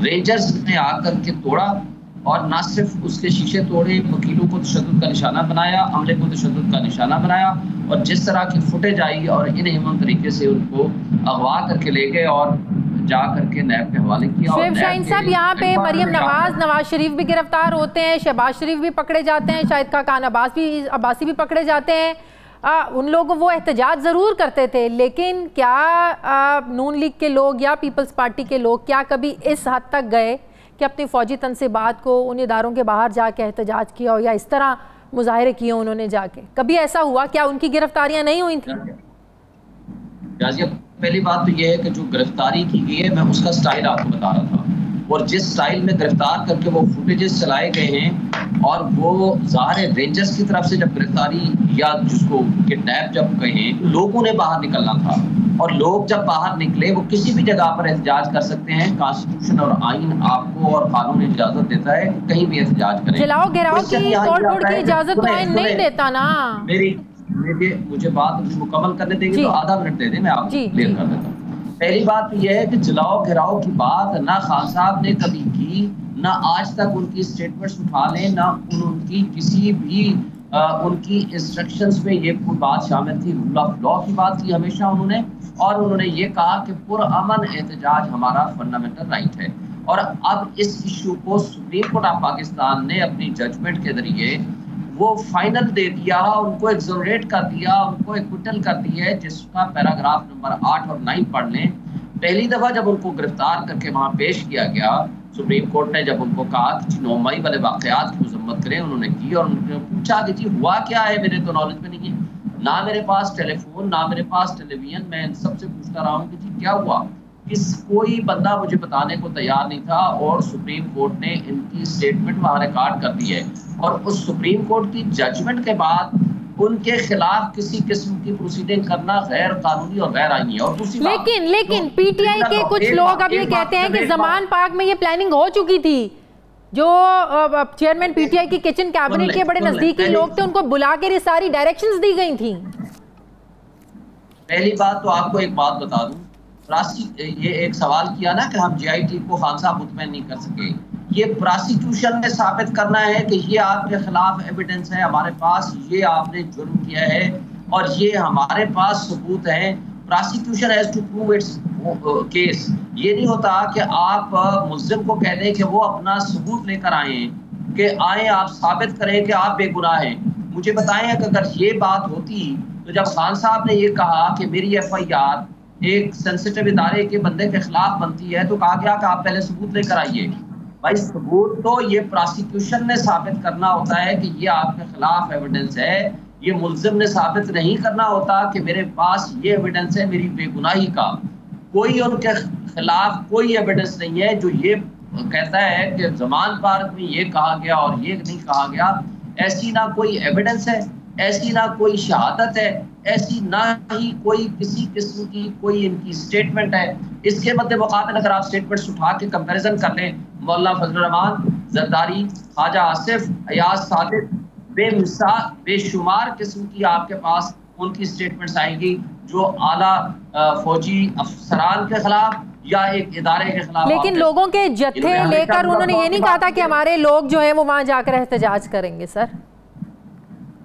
रेंजर्स ने आकर के तोड़ा और ना सिर्फ उसके शीशे तोड़े, वकीलों को तशद्दुद का निशाना बनाया, अमले को तशद्दुद का निशाना बनाया और जिस तरह की फुटेज आई और इनहुमन तरीके से उनको अगवा करके ले गए और जा करके नैब के हवाले किया। शुएब शाहीन साहब, यहाँ पे मरियम नवाज शरीफ भी गिरफ्तार होते हैं, शहबाज शरीफ भी पकड़े जाते हैं, शाहिद खान अब्बासी भी पकड़े जाते हैं। उन लोगों वो एहतजाज ज़रूर करते थे, लेकिन क्या नून लीग के लोग या पीपल्स पार्टी के लोग क्या कभी इस हद तक गए कि अपनी फौजी तनसीबात को उन इदारों के बाहर जाके एहतजाज किया हो या इस तरह मुजाहरे किए उन्होंने जाके? कभी ऐसा हुआ? क्या उनकी गिरफ्तारियां नहीं हुई थी? पहली बात तो यह है कि जो गिरफ्तारी की गई है मैं उसका स्टाइल आपको बता रहा था, और जिस स्टाइल में गिरफ्तार करके वो फुटेजेस चलाए गए हैं और वो ज़ाहिर रेंजर्स की तरफ से जब गिरफ्तारी या जिसको किडनैप जब कहें, लोगों ने बाहर निकलना था और लोग जब बाहर निकले वो किसी भी जगह पर एहतजाज कर सकते हैं। कॉन्स्टिट्यूशन और आइन आपको और कानून इजाजत देता है कहीं भी एहतजाज करें। जलाओ घेराव की तोड़-फोड़ की इजाजत तो आइन नहीं देता ना। मुझे बात मुकम्मल करने देंगे तो आधा मिनट दे दें, मैं आपको क्लियर कर देता हूँ। पहली बात तो यह है कि जलाओ घेराव की बात ना खान साहब ने कभी की, ना आज तक उनकी स्टेटमेंट्स उठा लें, ना उनकी किसी भी उनकी इंस्ट्रक्शंस में ये कोई बात शामिल थी। रूल ऑफ लॉ की बात की हमेशा उन्होंने, और उन्होंने ये कहा कि पुरअमन एहतजाज हमारा फंडामेंटल राइट है। और अब इस इशू को सुप्रीम कोर्ट ऑफ पाकिस्तान ने अपनी जजमेंट के जरिए वो फाइनल दे दिया, उनको एक्सोनरेट कर दिया, उनको एक्विटल कर दी है, जिसका पैराग्राफ नंबर 8 और 9 पढ़ लें। पहली दफ़ा जब उनको गिरफ्तार करके वहाँ पेश किया गया, सुप्रीम कोर्ट ने जब उनको कहा कि 9 मई वाले वाक़यात की मजम्मत करें, उन्होंने की और उन्होंने पूछा कि जी हुआ क्या है, मेरे तो नॉलेज में नहीं है, ना मेरे पास टेलीफोन, ना मेरे पास टेलीविजन, मैं इन सबसे पूछता रहा हूँ कि जी क्या हुआ। कोई बंदा मुझे बताने को तैयार नहीं था और सुप्रीम कोर्ट ने इनकी स्टेटमेंट वहाँ रिकॉर्ड कर दी है। और उस सुप्रीम कोर्ट की जजमेंट के बाद उनके खिलाफ किसी किस्म की प्रोसीडिंग करना गैर कानूनी और गैर आईनी है। और दूसरी लेकिन पीटीआई के कुछ लोग अब ये कहते हैं कि जमान पार्क में ये प्लानिंग हो चुकी थी। जो चेयरमैन पीटीआई की किचन कैबिनेट के बड़े नजदीकी लोग थे, उनको बुला के ये सारी डायरेक्शंस दी गई थी। पहली बात तो आपको एक बात बता दूं, ये एक सवाल किया ना कि हम जीआईटी को खान साहब मुतमईन नहीं कर सके। ये प्रोसिक्यूशन ने साबित करना है कि ये आपके खिलाफ एविडेंस है हमारे पास, ये आपने जुर्म किया है और ये हमारे पास सबूत है। Prosecution has to prove its case. ये नहीं होता कि आप मुल्जिम को कह दें कि वो अपना सबूत लेकर आए कि आए आप साबित करें कि आप बेगुनाह हैं। मुझे बताएं कि अगर ये बात होती तो जब खान साहब ने ये कहा कि मेरी FIR एक सेंसिटिव इदारे के बंदे के खिलाफ बनती है, तो कहा गया कि आप पहले सबूत लेकर आइए। भाई सबूत तो ये प्रोसिक्यूशन ने साबित करना होता है कि ये आपके खिलाफ एविडेंस है, ये मुल्जिम ने साबित नहीं करना होता कि मेरे पास ये एविडेंस है मेरी बेगुनाही का। कोई उनके खिलाफ कोई एविडेंस नहीं है जो ये कहता है कि जमान पार्क में ये कहा गया और ये नहीं कहा गया। ऐसी ना कोई एविडेंस है, ऐसी ना कोई शहादत है, ऐसी ना ही कोई किसी किस्म की कोई इनकी स्टेटमेंट है। इसके मद्दे मुकाबले अगर आप स्टेटमेंट्स उठा के कंपैरिजन कर लें, मौलाना फजल रहमान, जरदारी, ख्वाजा आसिफ, अयाज सादिक, बेमिसाल बेशुमार किस्म की आपके पास उनकी स्टेटमेंट्स आएंगी जो आला फौजी अफसरान के खिलाफ या एक इदारे के खिलाफ। लेकिन लोगों के जत्थे लेकर उन्होंने ये नहीं कहा था कि हमारे लोग जो है वो वहां जाकर एहतजाज करेंगे। सर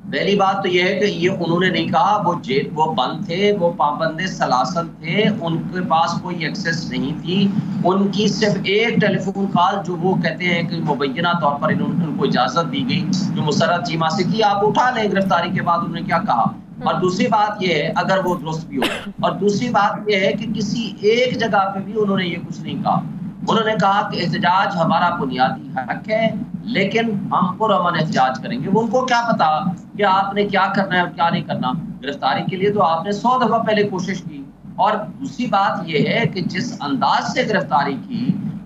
पहली बात तो यह है कि ये उन्होंने नहीं कहा, वो बंद थे, वो पाबंदे सलासल थे, उनके पास कोई एक्सेस नहीं थी। उनकी सिर्फ एक टेलीफोन कॉल जो वो कहते हैं कि मुबैना तौर पर उनको इजाजत दी गई, जो मुसर्रत चीमा से की, आप उठा लें गिरफ्तारी के बाद उन्होंने क्या कहा। और दूसरी बात यह है, अगर वो दुरुस्त भी हो, और दूसरी बात यह है कि किसी एक जगह पे भी उन्होंने ये कुछ नहीं कहा। उन्होंने कहा कि एहतजाज हमारा बुनियादी हक है, लेकिन हम पुरअमन एहतजाज करेंगे। उनको क्या पता कि आपने क्या करना है और क्या नहीं करना। गिरफ्तारी के लिए तो आपने 100 दफा पहले कोशिश की। और दूसरी बात यह है कि जिस अंदाज से गिरफ्तारी की,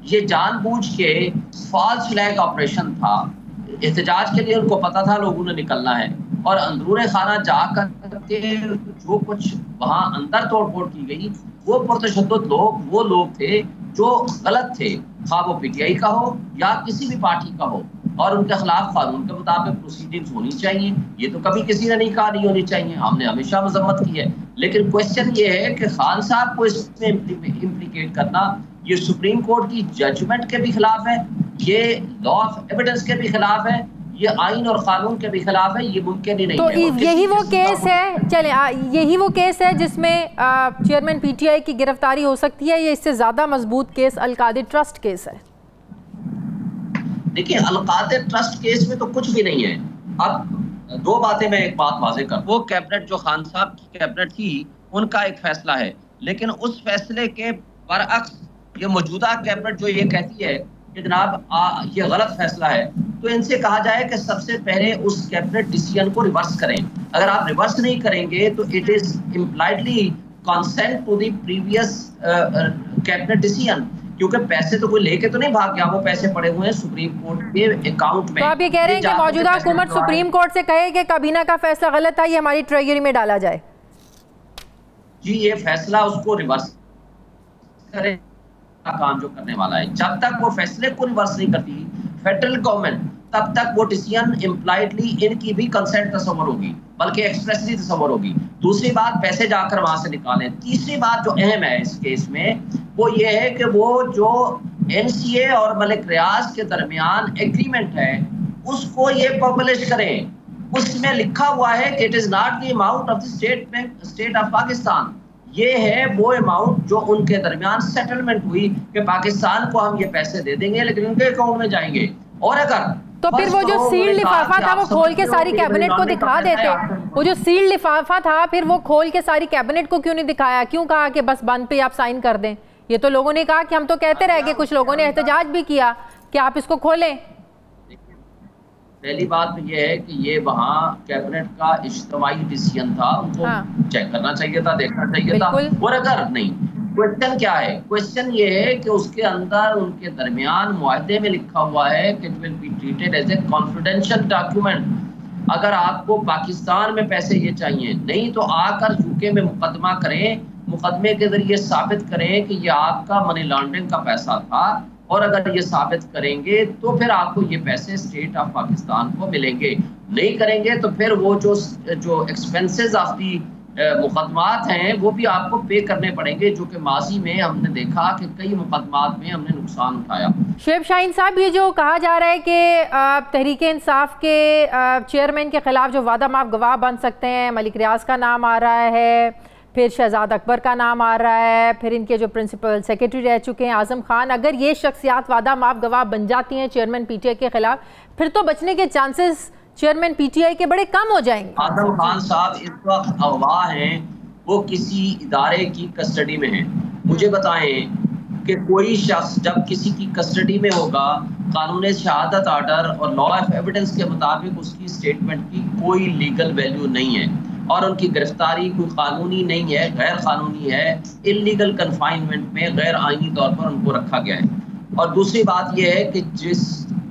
ये जानबूझ के फॉल्स फ्लैग ऑपरेशन था। एहतजाज के लिए उनको पता था लोगों ने निकलना है, और अंदरूने खाना जाकर के जो कुछ वहां अंदर तोड़फोड़ की गई, वो पुरतशद्दुद लोग वो लोग थे जो गलत थे, खा वो पीटीआई का हो या किसी भी पार्टी का हो, और उनके खिलाफ कानून के मुताबिक प्रोसीडिंग्स होनी चाहिए। ये तो कभी किसी ने नहीं कहा नहीं होनी चाहिए, हमने हमेशा मजम्मत की है। लेकिन क्वेश्चन ये है कि खान साहब को इसमें इम्प्लीकेट करना, ये सुप्रीम कोर्ट की जजमेंट के भी खिलाफ है, ये लॉ ऑफ एविडेंस के भी खिलाफ है, ये आइन और कानून के भी खिलाफ है। ये मुमकिन ही नहीं तो है। यही वो केस है, चले यही वो केस है जिसमें चेयरमैन पीटीआई की गिरफ्तारी हो सकती है, या इससे ज्यादा मजबूत केस अलकादिर ट्रस्ट केस है? देखिए, अलकादिर ट्रस्ट केस में तो कुछ भी नहीं है। अब दो बातें मैं एक बात वाज़ेह कर, वो कैबिनेट जो खान साहब की कैबिनेट थी, उनका एक फैसला है, लेकिन उस फैसले के बरअक्स ये मौजूदा कैबिनेट जो ये कहती है कि जनाब ये गलत फैसला है, तो इनसे कहा जाए कि सबसे पहले उस कैबिनेट डिसीजन को रिवर्स करें। अगर आप रिवर्स नहीं करेंगे तो it is impliedly consent to the previous cabinet decision, क्योंकि पैसे तो कोई लेके तो नहीं भाग गया, वो पैसे पड़े हुए हैं सुप्रीम कोर्ट के अकाउंट में। तो आप ये कह रहे हैं कि मौजूदा हुकूमत सुप्रीम कोर्ट से कहे कि काबीना का फैसला गलत था, ये हमारी ट्रेजरी में डाला जाए? जी, ये फैसला उसको रिवर्स करे काम जो करने वाला है। जब तक वो फैसले को रिवर्स नहीं करती फेडरल गवर्नमेंट, तब तक वो डिसीजन इम्प्लाइडली इनकी भी कंसेंट तस्वर होगी, बल्कि एक्सप्रेसली तस्वर होगी। दूसरी बात, पैसे जाकर वहां से निकालें। तीसरी बात जो अहम है इस केस में, वो ये है कि वो जो एनसीए और मलिक रियाज के दरमियान एग्रीमेंट है, उसको ये पब्लिश करें। उसमें लिखा हुआ है कि it is not the amount of the state of Pakistan. ये है वो अमाउंट जो उनके दरमियान सेटलमेंट हुई कि पाकिस्तान को हम ये पैसे दे देंगे, लेकिन उनके अकाउंट में जाएंगे। और अगर तो फिर वो जो सील्ड लिफाफा था वो खोल के सारी कैबिनेट को दिखा देते। वो जो सील्ड लिफाफा था फिर वो खोल के सारी कैबिनेट को क्यों नहीं दिखाया? क्यों कहा कि बस बंद पे आप साइन कर दें? ये तो लोगों ने कहा कि हम तो कहते रह गए, कुछ लोगों ने एहतजाज भी किया कि आप इसको खोलें। पहली बात तो ये है कि ये वहाँ कैबिनेट का इज्तिमाई डिसीजन था, उनको चेक करना चाहिए था, देखना चाहिए था। और अगर नहीं, क्वेश्चन क्या है? क्वेश्चन ये है कि उसके अंदर उनके दरमियान मुआहदे में लिखा हुआ है कि it will be treated as a confidential document. अगर आपको पाकिस्तान में पैसे ये चाहिए, नहीं तो आकर यूके में मुकदमा करें, मुकदमे के जरिए साबित करें कि ये आपका मनी लॉन्ड्रिंग का पैसा था, और अगर ये साबित करेंगे तो फिर आपको ये पैसे स्टेट ऑफ पाकिस्तान को मिलेंगे। नहीं करेंगे तो फिर वो जो एक्सपेंसेस ऑफ दी मुकदमात हैं वो भी आपको पे करने पड़ेंगे, जो कि माजी में हमने देखा कि कई मुकदमात में हमने नुकसान उठाया। शुएब शाहीन साहब, ये जो कहा जा रहा है कि तहरीक इंसाफ के चेयरमैन के खिलाफ जो वादा माफ गवाह बन सकते हैं, मलिक रियाज का नाम आ रहा है, फिर शहजाद अकबर का नाम आ रहा है, फिर इनके जो प्रिंसिपल सेक्रेटरी रह चुके हैं आजम खान, अगर ये शख्सियात वादा माफ गवाह बन जाती हैं चेयरमैन पीटीआई के खिलाफ, फिर तो बचने के चांसेस चेयरमैन पीटीआई के बड़े कम हो जाएंगे। आजम खान साहब इस वक्त अगवा हैं, वो किसी इदारे की कस्टडी में हैं। मुझे बताएं कि कोई शख्स जब किसी की कस्टडी में होगा, कानून शहादत आर्डर और लॉ ऑफ एविडेंस के मुताबिक उसकी स्टेटमेंट की कोई लीगल वैल्यू नहीं है, और उनकी गिरफ्तारी कोई कानूनी नहीं है, गैर कानूनी है। इल्लीगल कन्फाइनमेंट में गैर आईनी तौर पर उनको रखा गया है। और दूसरी बात यह है कि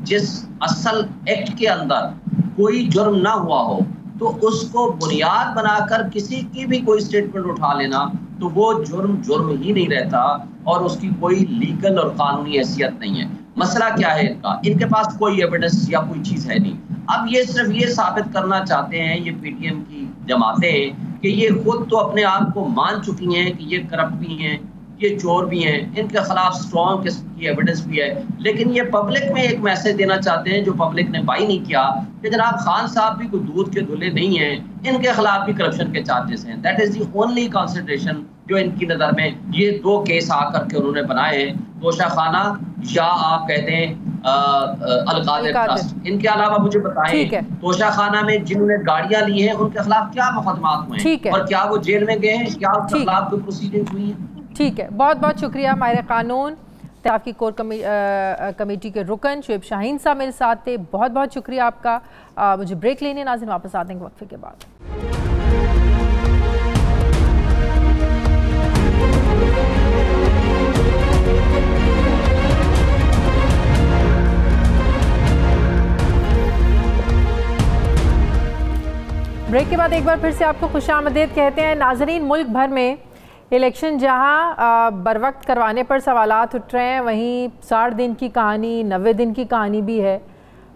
जिस असल एक्ट के अंदर कोई जुर्म ना हुआ हो, तो उसको बुनियाद बनाकर किसी की भी कोई स्टेटमेंट उठा लेना, तो वो जुर्म ही नहीं रहता, और उसकी कोई लीगल और कानूनी हैसियत नहीं है। मसला क्या है इनका? इनके पास कोई एविडेंस या कोई चीज़ है नहीं। अब ये सिर्फ ये साबित करना चाहते हैं ये पीटीएम की जमातें कि ये खुद तो अपने आप को मान चुकी हैं कि ये करप्ट भी हैं, ये चोर भी हैं, इनके खिलाफ स्ट्रॉन्ग किस्म की एविडेंस भी है, लेकिन ये पब्लिक में एक मैसेज देना चाहते हैं जो पब्लिक ने बाई नहीं किया कि जनाब खान साहब भी कोई दूध के धुले नहीं हैं, इनके खिलाफ भी करप्शन के चार्जेस हैं। That is the only consideration जो इनकी नज़र में ये दो केस आकर के उन्होंने बनाए हैं, तोशा खाना या आप कहते हैं अलकादिर ट्रस्ट। इनके अलावा मुझे बताएं, तोशा खाना में जिन्होंने गाड़ियां ली हैं उनके खिलाफ क्या मुकदमात हुए हैं, और क्या वो जेल में गए हैं, क्या उनके खिलाफ कोई प्रोसीडिंग्स हुई है? ठीक है, बहुत बहुत शुक्रिया माहिर कानून आपकी कोर कमेटी के रुकन शुएब शाहीन साहब मेरे साथ थे। बहुत बहुत शुक्रिया आपका। मुझे ब्रेक लेने नाज़रीन वापस आते हैं वक्फे के बाद। ब्रेक के बाद एक बार फिर से आपको खुशामदीद कहते हैं। नाजरीन, मुल्क भर में इलेक्शन जहां बर वक्त करवाने पर सवालात उठ रहे हैं, वहीं 60 दिन की कहानी, 90 दिन की कहानी भी है।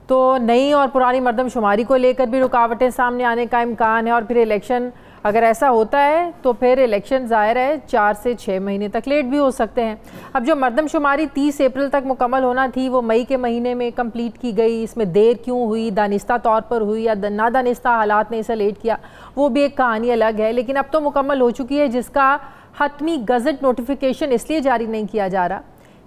तो नई और पुरानी मरदमशुमारी को लेकर भी रुकावटें सामने आने का इम्कान है। और फिर इलेक्शन अगर ऐसा होता है तो फिर इलेक्शन ज़ाहिर है 4 से 6 महीने तक लेट भी हो सकते हैं। अब जो मरदमशुमारी 30 अप्रैल तक मुकम्मल होना थी वो मई के महीने में कंप्लीट की गई। इसमें देर क्यों हुई, दानिस्ता तौर पर हुई या नादानिस्ता हालात ने इसे लेट किया, वो भी एक कहानी अलग है। लेकिन अब तो मुकम्मल हो चुकी है, जिसका हतमी गज़ट नोटिफिकेशन इसलिए जारी नहीं किया जा रहा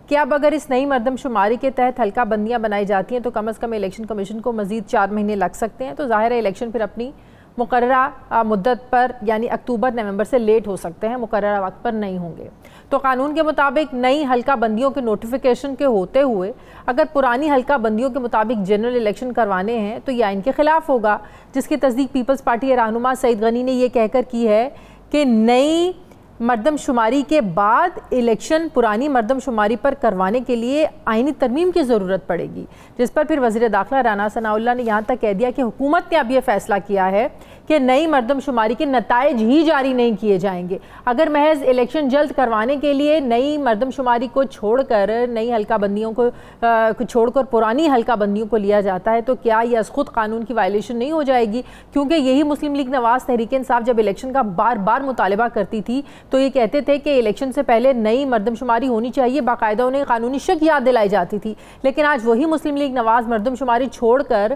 कि अब अगर इस नई मरदमशुमारी के तहत हल्का बंदियाँ बनाई जाती हैं तो कम अज़ कम इलेक्शन कमीशन को मज़ीद 4 महीने लग सकते हैं। तो ज़ाहिर है इलेक्शन फिर अपनी मुकर्ररा मुद्दत पर यानी अक्टूबर नवंबर से लेट हो सकते हैं, मुकर्ररा वक्त पर नहीं होंगे। तो कानून के मुताबिक नई हल्का बंदियों के नोटिफिकेशन के होते हुए अगर पुरानी हल्का बंदियों के मुताबिक जनरल इलेक्शन करवाने हैं तो यह इनके खिलाफ होगा, जिसकी तस्दीक पीपल्स पार्टी के रहनुमा सईद गनी ने यह कहकर की है कि नई मरदमशुमारी के बाद इलेक्शन पुरानी मरदमशुमारी पर करवाने के लिए आईनी तरमीम की ज़रूरत पड़ेगी, जिस पर फिर वज़ीर दाखिला राना सनाउल्लाह ने यहाँ तक कह दिया कि हुकूमत ने अब यह फ़ैसला किया है कि नई मरदमशुमारी के नताइज ही जारी नहीं किए जाएंगे। अगर महज इलेक्शन जल्द करवाने के लिए नई मरदमशुमारी को छोड़कर नई हल्का बंदियों को छोड़कर पुरानी हल्का बंदियों को लिया जाता है तो क्या यह खुद कानून की वायलेशन नहीं हो जाएगी? क्योंकि यही मुस्लिम लीग नवाज तहरीक इंसाफ जब इलेक्शन का बार बार मुतालबा करती थी तो ये कहते थे कि इलेक्शन से पहले नई मरदमशुमारी होनी चाहिए, बाकायदा उन्हें कानूनी शक याद दिलाई जाती थी। लेकिन आज वही मुस्लिम लीग नवाज मरदमशुमारी छोड़कर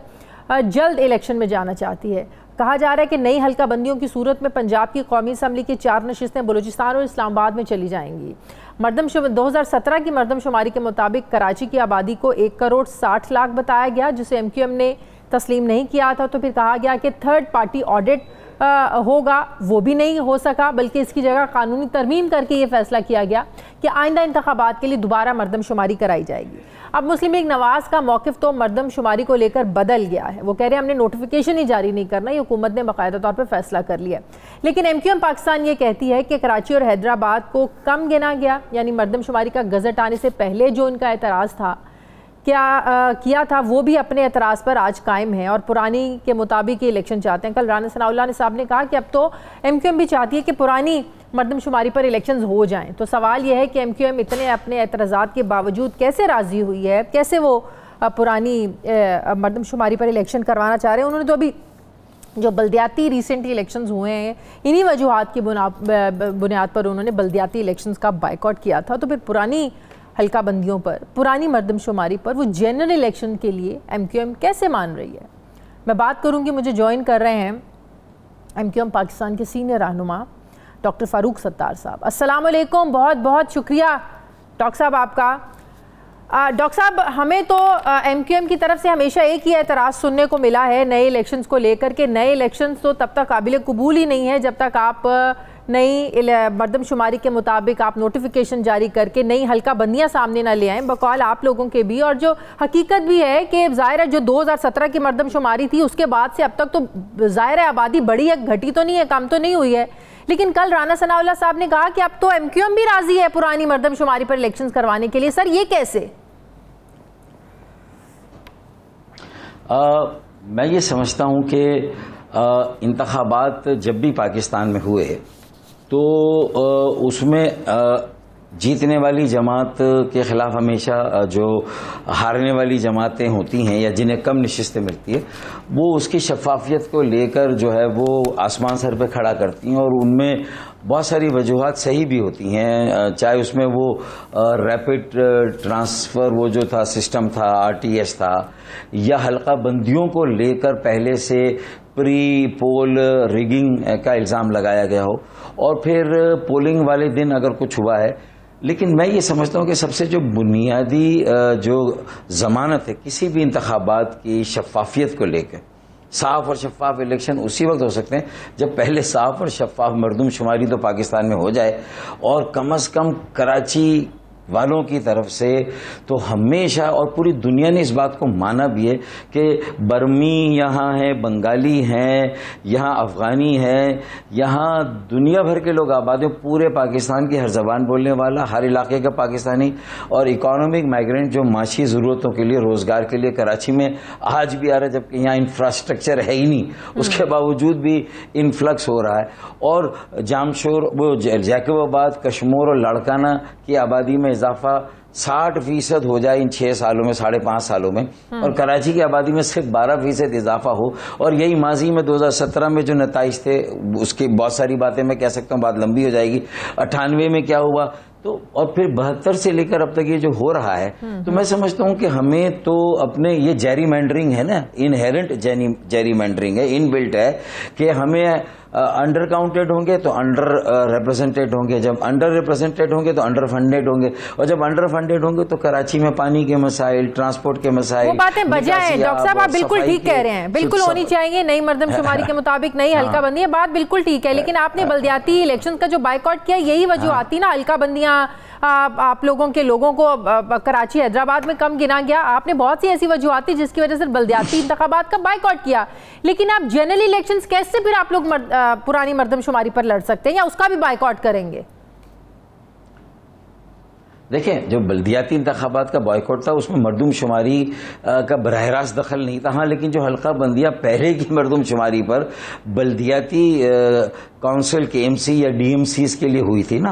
जल्द इलेक्शन में जाना चाहती है। कहा जा रहा है कि नई हल्का बंदियों की सूरत में पंजाब की कौमी असम्बली की 4 नशिस्तें बलूचिस्तान और इस्लामाबाद में चली जाएंगी। 2017 की मरदमशुमारी के मुताबिक कराची की आबादी को 1 करोड़ 60 लाख बताया गया, जिसे MQM ने तस्लीम नहीं किया था। तो फिर कहा गया कि थर्ड पार्टी ऑडिट होगा, वो भी नहीं हो सका, बल्कि इसकी जगह कानूनी तरमीम करके ये फैसला किया गया कि आइंदा इंतखाबात के लिए दोबारा मरदमशुमारी कराई जाएगी। अब मुस्लिम लीग नवाज का मौक़िफ़ तो मरदमशुमारी को लेकर बदल गया है। वो कह रहे हैं हमने नोटिफिकेशन ही जारी नहीं करना, ये हुकूमत ने बाकायदा तौर पर फैसला कर लिया। लेकिन MQM पाकिस्तान ये कहती है कि कराची और हैदराबाद को कम गिना गया, यानी मरदमशुमारी का गज़ट आने से पहले जो इनका एतराज़ था किया था वो भी अपने एतराज़ पर आज कायम है और पुरानी के मुताबिक ये इलेक्शन चाहते हैं। कल राना सनाउल्लाह साहब ने कहा कि अब तो MQM भी चाहती है कि पुरानी मरदमशुमारी पर इलेक्शंस हो जाएं। तो सवाल यह है कि MQM इतने अपने एतराज़ात के बावजूद कैसे राज़ी हुई है, कैसे वो पुरानी मरदमशुमारी पर इलेक्शन करवाना चाह रहे हैं। उन्होंने तो अभी जो बल्दियाती रिसेंटली इलेक्शंस हुए हैं, इन्हीं वजूहात की बुनियाद पर उन्होंने बल्दियाती इलेक्शंस का बाइकआउट किया था। तो फिर पुरानी हल्का बंदियों पर, पुरानी मरदमशुमारी पर वो जनरल इलेक्शन के लिए MQM कैसे मान रही है? मैं बात करूंगी, मुझे ज्वाइन कर रहे हैं MQM पाकिस्तान के सीनियर रहनुमा डॉक्टर फ़ारूक सत्तार साहब। अस्सलाम वालेकुम, बहुत बहुत शुक्रिया डॉक्टर साहब आपका। डॉक्टर साहब, हमें तो MQM की तरफ से हमेशा एक ही एतराज़ सुनने को मिला है नए इलेक्शंस को लेकर के नए इलेक्शंस तो तब तक काबिल कबूल ही नहीं है जब तक आप नई मरदमशुमारी के मुताबिक आप नोटिफिकेशन जारी करके नई हल्का बंदियाँ सामने ना ले आएँ, बकौल आप लोगों के भी। और जो हकीकत भी है कि ज़ाहिर है जो 2017 की मरदमशुमारी थी उसके बाद से अब तक तो ज़ाहिर है आबादी बढ़ी है, घटी तो नहीं है, कम तो नहीं हुई है। लेकिन कल राना सनाउल्लाह साहब ने कहा कि अब तो MQM भी राजी है पुरानी मरदमशुमारी पर इलेक्शंस करवाने के लिए। सर, ये कैसे? मैं ये समझता हूँ कि इंतखाबात जब भी पाकिस्तान में हुए तो उसमें जीतने वाली जमात के खिलाफ हमेशा जो हारने वाली जमातें होती हैं या जिन्हें कम नशिस्तें मिलती है वो उसकी शफाफियत को लेकर जो है वो आसमान सर पे खड़ा करती हैं और उनमें बहुत सारी वजूहात सही भी होती हैं, चाहे उसमें वो रैपिड ट्रांसफ़र वो जो था सिस्टम था, RTS था, या हल्का बंदियों को लेकर पहले से प्री पोल रिगिंग का इल्ज़ाम लगाया गया हो और फिर पोलिंग वाले दिन अगर कुछ हुआ है। लेकिन मैं ये समझता हूँ कि सबसे जो बुनियादी जो ज़मानत है किसी भी इंतखाबात की शफाफियत को लेकर, साफ और शफाफ इलेक्शन उसी वक्त हो सकते हैं जब पहले साफ और शफाफ मरदमशुमारी तो पाकिस्तान में हो जाए और कम अज़ कम कराची वालों की तरफ से तो हमेशा, और पूरी दुनिया ने इस बात को माना भी है कि बर्मी यहाँ है, बंगाली हैं, यहाँ अफगानी है, यहाँ दुनिया भर के लोग आबाद हैं, पूरे पाकिस्तान की हर जबान बोलने वाला, हर इलाके का पाकिस्तानी और इकोनॉमिक माइग्रेंट जो माशी ज़रूरतों के लिए, रोज़गार के लिए कराची में आज भी आ रहा है, जबकि यहाँ इंफ्रास्ट्रक्चर है ही नहीं, उसके बावजूद भी इन्फ्लक्स हो रहा है। और जामशोर, वो जैकबाबाद, कश्मीर और लाड़काना की आबादी में इजाफा 60% हो जाए इन 6 सालों में, 5.5 सालों में, और कराची की आबादी में सिर्फ 12% इजाफा हो, और यही माजी में 2017 में जो नताइज थे उसकी बहुत सारी बातें मैं कह सकता हूँ, बात लंबी हो जाएगी। 98 में क्या हुआ, तो और फिर 72 से लेकर अब तक ये जो हो रहा है, तो मैं समझता हूं कि हमें तो अपने ये जेरीमैंडरिंग है ना, इनहेरेंट जेरीमैंडरिंग है, इनबिल्ट है कि हमें अंडर काउंटेड होंगे तो अंडर रिप्रेजेंटेड होंगे, जब अंडर रिप्रेजेंटेड होंगे तो अंडर फंडेड होंगे, और जब अंडर फंडेड होंगे तो कराची में पानी के मसाइल, ट्रांसपोर्ट के मसाइल, वो बातें बजा है। डॉक्टर साहब आप बिल्कुल ठीक कह रहे हैं, बिल्कुल होनी चाहिए नई मर्दमशुमारी के मुताबिक नई हल्का बंदी है, बात बिल्कुल ठीक है, लेकिन आपने बल्दियाती इलेक्शन का जो बायकॉट किया यही वजह आती ना, हल्का बंदियां आप लोगों को कराची हैदराबाद में कम गिना गया, आपने बहुत सी ऐसी वजूहत थी जिसकी वजह से बल्दियाती इंतखाबात का बायकॉट किया, लेकिन आप जनरल इलेक्शंस कैसे फिर आप लोग पुरानी मर्दमशुमारी पर लड़ सकते हैं या उसका भी बायकॉट करेंगे? देखें, जो बल्दियाती इंतखाबात का बॉयकॉट था उसमें मर्दमशुमारी का बराह रास्त दखल नहीं था, हाँ, लेकिन जो हल्का बंदियां पहले की मर्दमशुमारी पर बल्दियाती काउंसिल के एमसी या डीएमसीज के लिए हुई थी ना,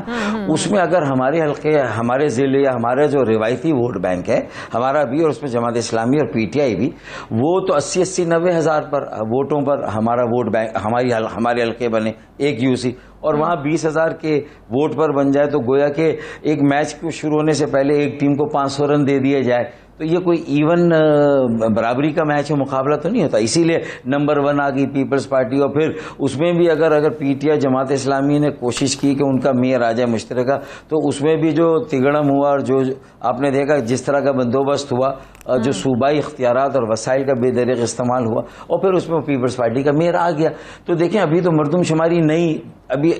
उसमें अगर हमारे हल्के, हमारे जिले या हमारा जो रिवायती वोट बैंक है हमारा भी, और उसमें जमात इस्लामी और पीटीआई भी, वो तो 80-90 हज़ार पर वोटों पर हमारा वोट बैंक, हमारे हल्के बने एक यूसी, और वहां 20,000 के वोट पर बन जाए तो गोया के एक मैच को शुरू होने से पहले एक टीम को 500 रन दे दिए जाए, तो ये कोई इवन बराबरी का मैच है, मुकाबला तो नहीं होता। इसीलिए नंबर 1 आ गई पीपल्स पार्टी, और फिर उसमें भी अगर पीटीआई जमात इस्लामी ने कोशिश की कि उनका मेयर आ जाए मुश्तरका, तो उसमें भी जो तिगड़म हुआ और जो आपने देखा जिस तरह का बंदोबस्त हुआ, जो सूबाई इख्तियारात और वसाइल का बेदरीग इस्तेमाल हुआ, और फिर उसमें पीपल्स पार्टी का मेयर आ गया। तो देखें, अभी तो मर्दमशुमारी नहीं,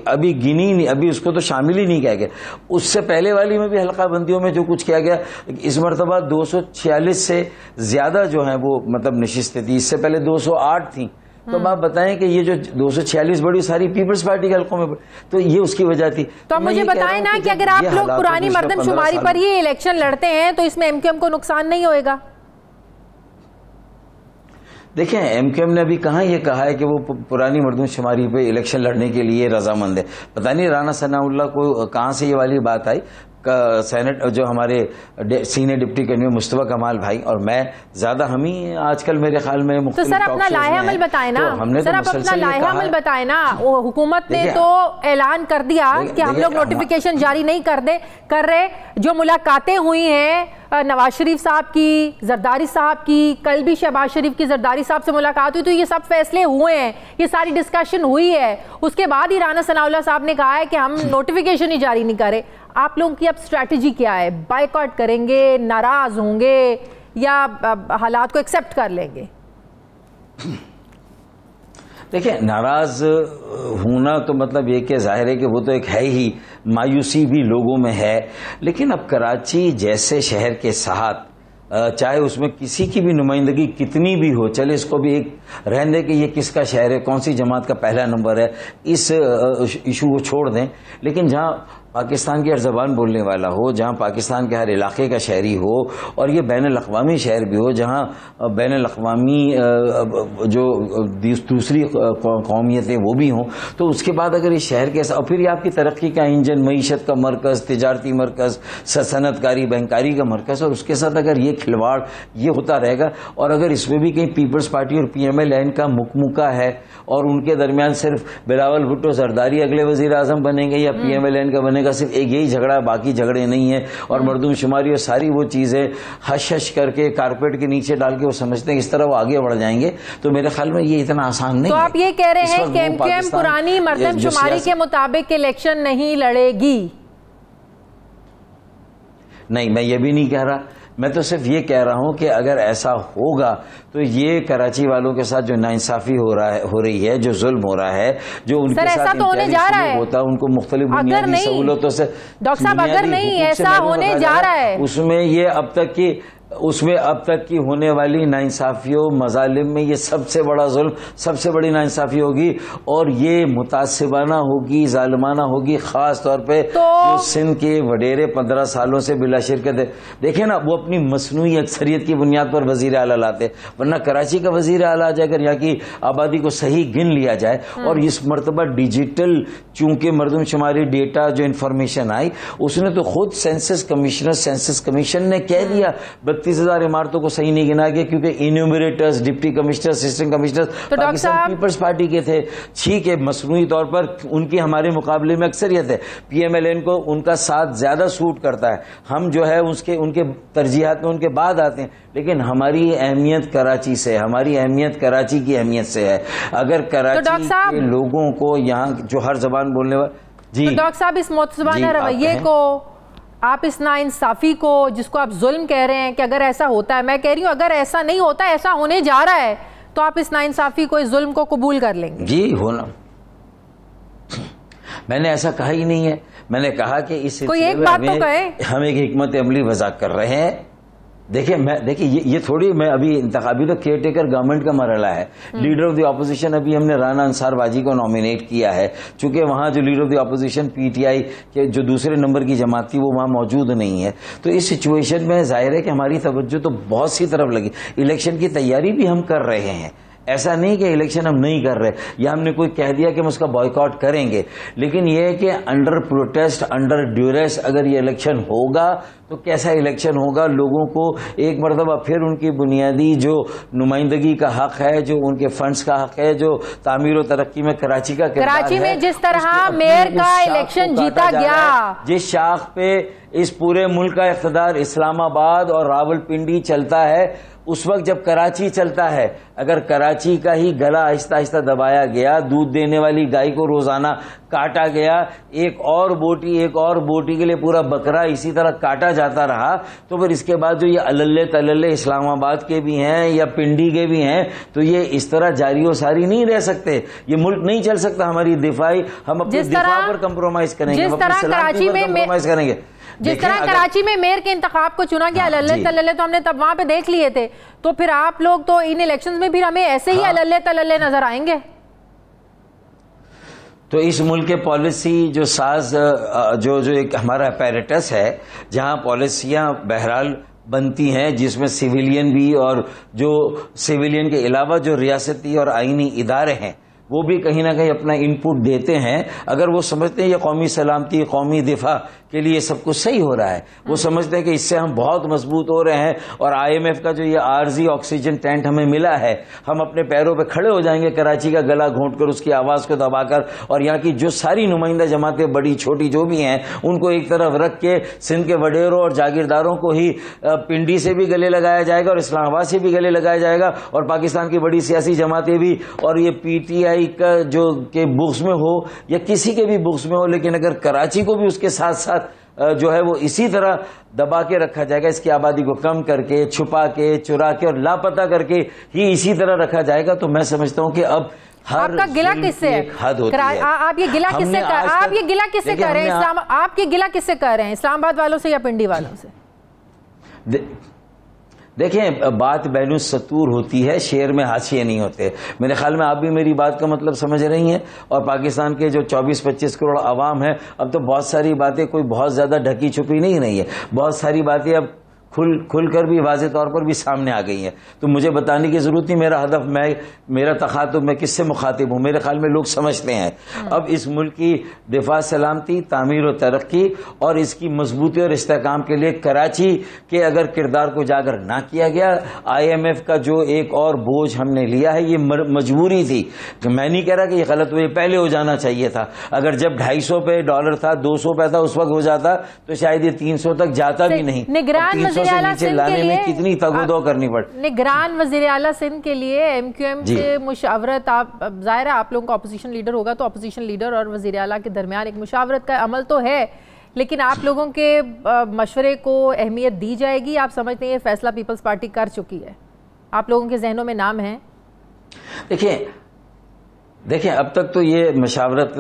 अभी गिनी नहीं, अभी उसको तो शामिल ही नहीं किया गया। उससे पहले वाली में भी हल्का बंदियों में जो कुछ किया गया, इस मरतबा 246 से ज्यादा जो है वो मतलब नशिस्तें थी, इससे पहले 208 थी। तो अब आप बताएं कि ये जो 246 बड़ी सारी पीपल्स पार्टी के हल्कों में, तो ये उसकी वजह थी। तो मुझे बताएं ना कि अगर आप लोग पुरानी मर्दमशुमारी पर ये इलेक्शन लड़ते हैं तो इसमें एमक्यूएम को नुकसान नहीं होएगा? देखें, एमक्यूएम ने अभी कहा है कि वो पुरानी मर्दमशुमारी पे इलेक्शन लड़ने के लिए रजामंद है। पता नहीं राना सनाउल्लाह को कहां से ये वाली बात आई। सेनेट जो हमारे सीनियर डिप्टी कन्वीनर मुस्तफा कमाल भाई और मैं, ज्यादा हम ही आजकल मेरे ख्याल में तो सर अपना लाहे-अमल बताए ना, सर आप अपना लाहे-अमल बताए ना। वो हुकूमत ने तो ऐलान कर दिया कि हम लोग नोटिफिकेशन जारी नहीं कर रहे। जो मुलाकातें हुई हैं नवाज शरीफ साहब की, जरदारी साहब की, कल भी शहबाज शरीफ की जरदारी साहब से मुलाकात हुई, तो ये सब फैसले हुए हैं, ये सारी डिस्कशन हुई है। उसके बाद ही राना सनाउल्लाह साहब ने कहा है कि हम नोटिफिकेशन ही जारी नहीं करें। आप लोगों की अब स्ट्रैटेजी क्या है? बायकॉट करेंगे, नाराज होंगे, या हालात को एक्सेप्ट कर लेंगे? देखिए, नाराज होना तो मतलब ये कि जाहिर है कि वो तो एक है ही, मायूसी भी लोगों में है। लेकिन अब कराची जैसे शहर के साथ, चाहे उसमें किसी की भी नुमाइंदगी कितनी भी हो, चले इसको भी एक रहने दें कि ये किसका शहर है, कौन सी जमात का पहला नंबर है, इस इशू को छोड़ दें। लेकिन जहाँ पाकिस्तान की हर जबान बोलने वाला हो, जहाँ पाकिस्तान के हर इलाके का शहरी हो, और ये बैनुल-अक़वामी शहर भी हो, जहाँ बैनुल-अक़वामी जो दूसरी कौमियतें वो भी हों, तो उसके बाद अगर इस शहर के, और फिर ये आपकी तरक्की का इंजन, मईशत का मरकज़, तिजारती मरकज़, सनतकारी बैंकारी का मरकज़, और उसके साथ अगर ये खिलवाड़ ये होता रहेगा, और अगर इसमें भी कहीं पीपल्स पार्टी और PMLN का मुकमुका है, और उनके दरमियान सिर्फ बिलावल भुट्टो जरदारी अगले वज़ीर आज़म बनेंगे या PMLN का बनेगा, सिर्फ एक यही झगड़ा, बाकी झगड़े नहीं है, और मर्दमशुमारी और सारी वो चीजें हश हश करके कारपेट के नीचे डाल के वो समझते हैं इस तरह वो आगे बढ़ जाएंगे, तो मेरे ख्याल में ये इतना आसान नहीं है। तो आप ये कह रहे हैं कि एमक्यूएम पुरानी मर्दमशुमारी के मुताबिक इलेक्शन नहीं लड़ेगी? नहीं, मैं ये भी नहीं कह रहा, मैं तो सिर्फ ये कह रहा हूं कि अगर ऐसा होगा तो ये कराची वालों के साथ जो नाइंसाफी हो रही है, जो जुल्म हो रहा है, जो उनके साथ ऐसा तो होने जा रहा है, होता है उनको मुख्तलिफ बुनियादी सहूलतों से, डॉक्टर साहब अगर नहीं ऐसा होने जा रहा है, उसमें ये अब तक की होने वाली नाइंसाफियों मजालिम में ये सबसे बड़ा जुल्म, सबसे बड़ी नाइंसाफी होगी और ये मुतासिबाना होगी, जालिमाना होगी, खास तौर पे जो सिंध के वडेरे 15 सालों से बिला शिरकत है। देखें ना, वो अपनी मसनूई अक्सरियत की बुनियाद पर वजीर आला लाते, वरना कराची का वजीर आला आ जाकर यहाँ की आबादी को सही गिन लिया जाए। और इस मरतबा डिजिटल चूंकि मरदमशुमारी डेटा जो इंफॉर्मेशन आई, उसने तो खुद सेंसस कमीशन ने कह दिया 32,000 इमारतों को सही नहीं गिना गया क्योंकि enumerators, deputy commissioner, assistant commissioner Pakistan Peoples Party के थे। ठीक है, मसनूई तौर पर उनकी हमारे मुकाबले में अक्सरियत है, PMLN को उनका साथ ज्यादा सूट करता है, हम जो है उनके तरजीहात में उनके बाद आते हैं, लेकिन हमारी अहमियत कराची से, हमारी अहमियत कराची की अहमियत से है। अगर कराची के लोगों को यहाँ जो हर जबान बोलने वाले जी, तो डॉक्टर साहब इस मुतसबाना रवैये को, आप इस नाइंसाफी को, जिसको आप जुल्म कह रहे हैं कि अगर ऐसा होता है, मैं कह रही हूं अगर ऐसा नहीं होता, ऐसा होने जा रहा है, तो आप इस नाइंसाफी को, इस जुल्म को कबूल कर लेंगे? जी होना, मैंने ऐसा कहा ही नहीं है। मैंने कहा कि इस कोई एक बात तो कहे, हम एक हिकमत अमली वज़ा कर रहे हैं। देखिए ये थोड़ी, मैं अभी इंतखाबी तो केयर टेकर गवर्नमेंट का मरहला है। लीडर ऑफ द ऑपोजिशन अभी हमने राना अंसार बाजी को नॉमिनेट किया है, चूंकि वहां जो leader of the opposition PTI के जो दूसरे नंबर की जमात थी वो वहां मौजूद नहीं है। तो इस सिचुएशन में जाहिर है कि हमारी तवज्जो तो बहुत सी तरफ लगी। इलेक्शन की तैयारी भी हम कर रहे हैं, ऐसा नहीं कि इलेक्शन हम नहीं कर रहे या हमने कोई कह दिया कि हम उसका बॉयकॉट करेंगे, लेकिन यह है कि अंडर प्रोटेस्ट, अंडर ड्यूरेस अगर ये इलेक्शन होगा तो कैसा इलेक्शन होगा। लोगों को एक मरतबा फिर उनकी बुनियादी जो नुमाइंदगी का हक है, जो उनके फंड्स का हक है, जो तामीर और तरक्की में कराची का किरदार है, कराची में जिस तरह मेयर का इलेक्शन जीता गया, जिस शाख पे इस पूरे मुल्क का इख्तिदार इस्लामाबाद और रावलपिंडी चलता है, उस वक्त जब कराची चलता है, अगर कराची का ही गला आहिस्ता आहिस्ता दबाया गया, दूध देने वाली गाय को रोजाना काटा गया, एक और बोटी के लिए पूरा बकरा इसी तरह काटा जाता रहा, तो फिर इसके बाद जो ये अलल्ले तलल्ले इस्लामाबाद के भी हैं या पिंडी के भी हैं, तो ये इस तरह जारी और सारी नहीं रह सकते। ये मुल्क नहीं चल सकता। हमारी दिफाई, हम अपने दिफा पर कंप्रोमाइज करेंगे, हम अपनी सलामती पर कंप्रोमाइज करेंगे। जिस तरह कराची में मेयर के इंतखाब को चुना गया, अलल्ले तलल्ले तो हमने तब वहां पे देख लिए थे, तो फिर आप लोग तो इन इलेक्शंस में भी हमें ऐसे ही अलल्ले तलल्ले नजर आएंगे। तो इस मुल्क के पॉलिसी जो साज जो एक हमारा अपैरेटस है, जहां पॉलिसियां बहरहाल बनती हैं, जिसमें सिविलियन भी और जो सिविलियन के अलावा जो रियासती और आईनी इदारे हैं वो भी कहीं ना कहीं अपना इनपुट देते हैं। अगर वो समझते हैं ये कौमी सलामती, कौमी दिफा के लिए सब कुछ सही हो रहा है, वो समझते हैं कि इससे हम बहुत मजबूत हो रहे हैं और IMF का जो ये आर्जी ऑक्सीजन टेंट हमें मिला है, हम अपने पैरों पे खड़े हो जाएंगे कराची का गला घोंटकर, उसकी आवाज को दबाकर, और यहाँ की जो सारी नुमाइंदा जमातें बड़ी छोटी जो भी हैं उनको एक तरफ रख के सिंध के वडेरों और जागीरदारों को ही पिंडी से भी गले लगाया जाएगा और इस्लामाबाद से भी गले लगाया जाएगा, और पाकिस्तान की बड़ी सियासी जमातें भी, और ये PTI का जो के बुक्स में हो या किसी के भी बुक्स में हो, लेकिन अगर कराची को भी उसके साथ साथ जो है वो इसी तरह दबा के रखा जाएगा, इसकी आबादी को कम करके, छुपा के, चुरा के और लापता करके ही इसी तरह रखा जाएगा, तो मैं समझता हूं कि अब आपका गिला किससे है? हद होती है। आप ये गिला किससे कर रहे हैं? आप ये गिला किससे कर रहे हैं? इस्लामाबाद वालों से या पिंडी वालों से? देखें, बात बैनुल सतूर होती है, शेर में हाशिए नहीं होते। मेरे ख्याल में आप भी मेरी बात का मतलब समझ रही हैं, और पाकिस्तान के जो 24-25 करोड़ आवाम है, अब तो बहुत सारी बातें कोई बहुत ज्यादा ढकी छुपी नहीं रही है, बहुत सारी बातें अब खुलकर भी वाज़े तौर पर भी सामने आ गई हैं। तो मुझे बताने की जरूरत नहीं, मेरा हदफ, मेरा तखातुब, मैं किससे मुखातिब हूं, मेरे ख्याल में लोग समझते हैं। अब इस मुल्क की दिफा, सलामती, तामीर और तरक्की और इसकी मजबूती और इस्तेहकाम के लिए कराची के अगर किरदार को जागर ना किया गया, IMF का जो एक और बोझ हमने लिया है, ये मजबूरी थी। मैं नहीं कह रहा कि ये गलत हुआ, पहले हो जाना चाहिए था। अगर जब 250 पे डॉलर था, 200 पे था, उस वक्त हो जाता तो शायद ये 300 तक जाता भी नहीं। नीचे लाने में कितनी तगोदो करनी पड़। निगरान वज़ीर आला सिंध के लिए MQM से मुशावरत, आप जाहिर है आप लोगों का अपोजिशन लीडर होगा, तो अपोजिशन लीडर और वज़ीर आला के दरमियान एक मुशावरत का अमल तो है, लेकिन आप लोगों के मशवरे को अहमियत दी जाएगी? आप समझते हैं ये फैसला पीपल्स पार्टी कर चुकी है? आप लोगों के जहनों में नाम है? देखिए अब तक तो ये मशावरत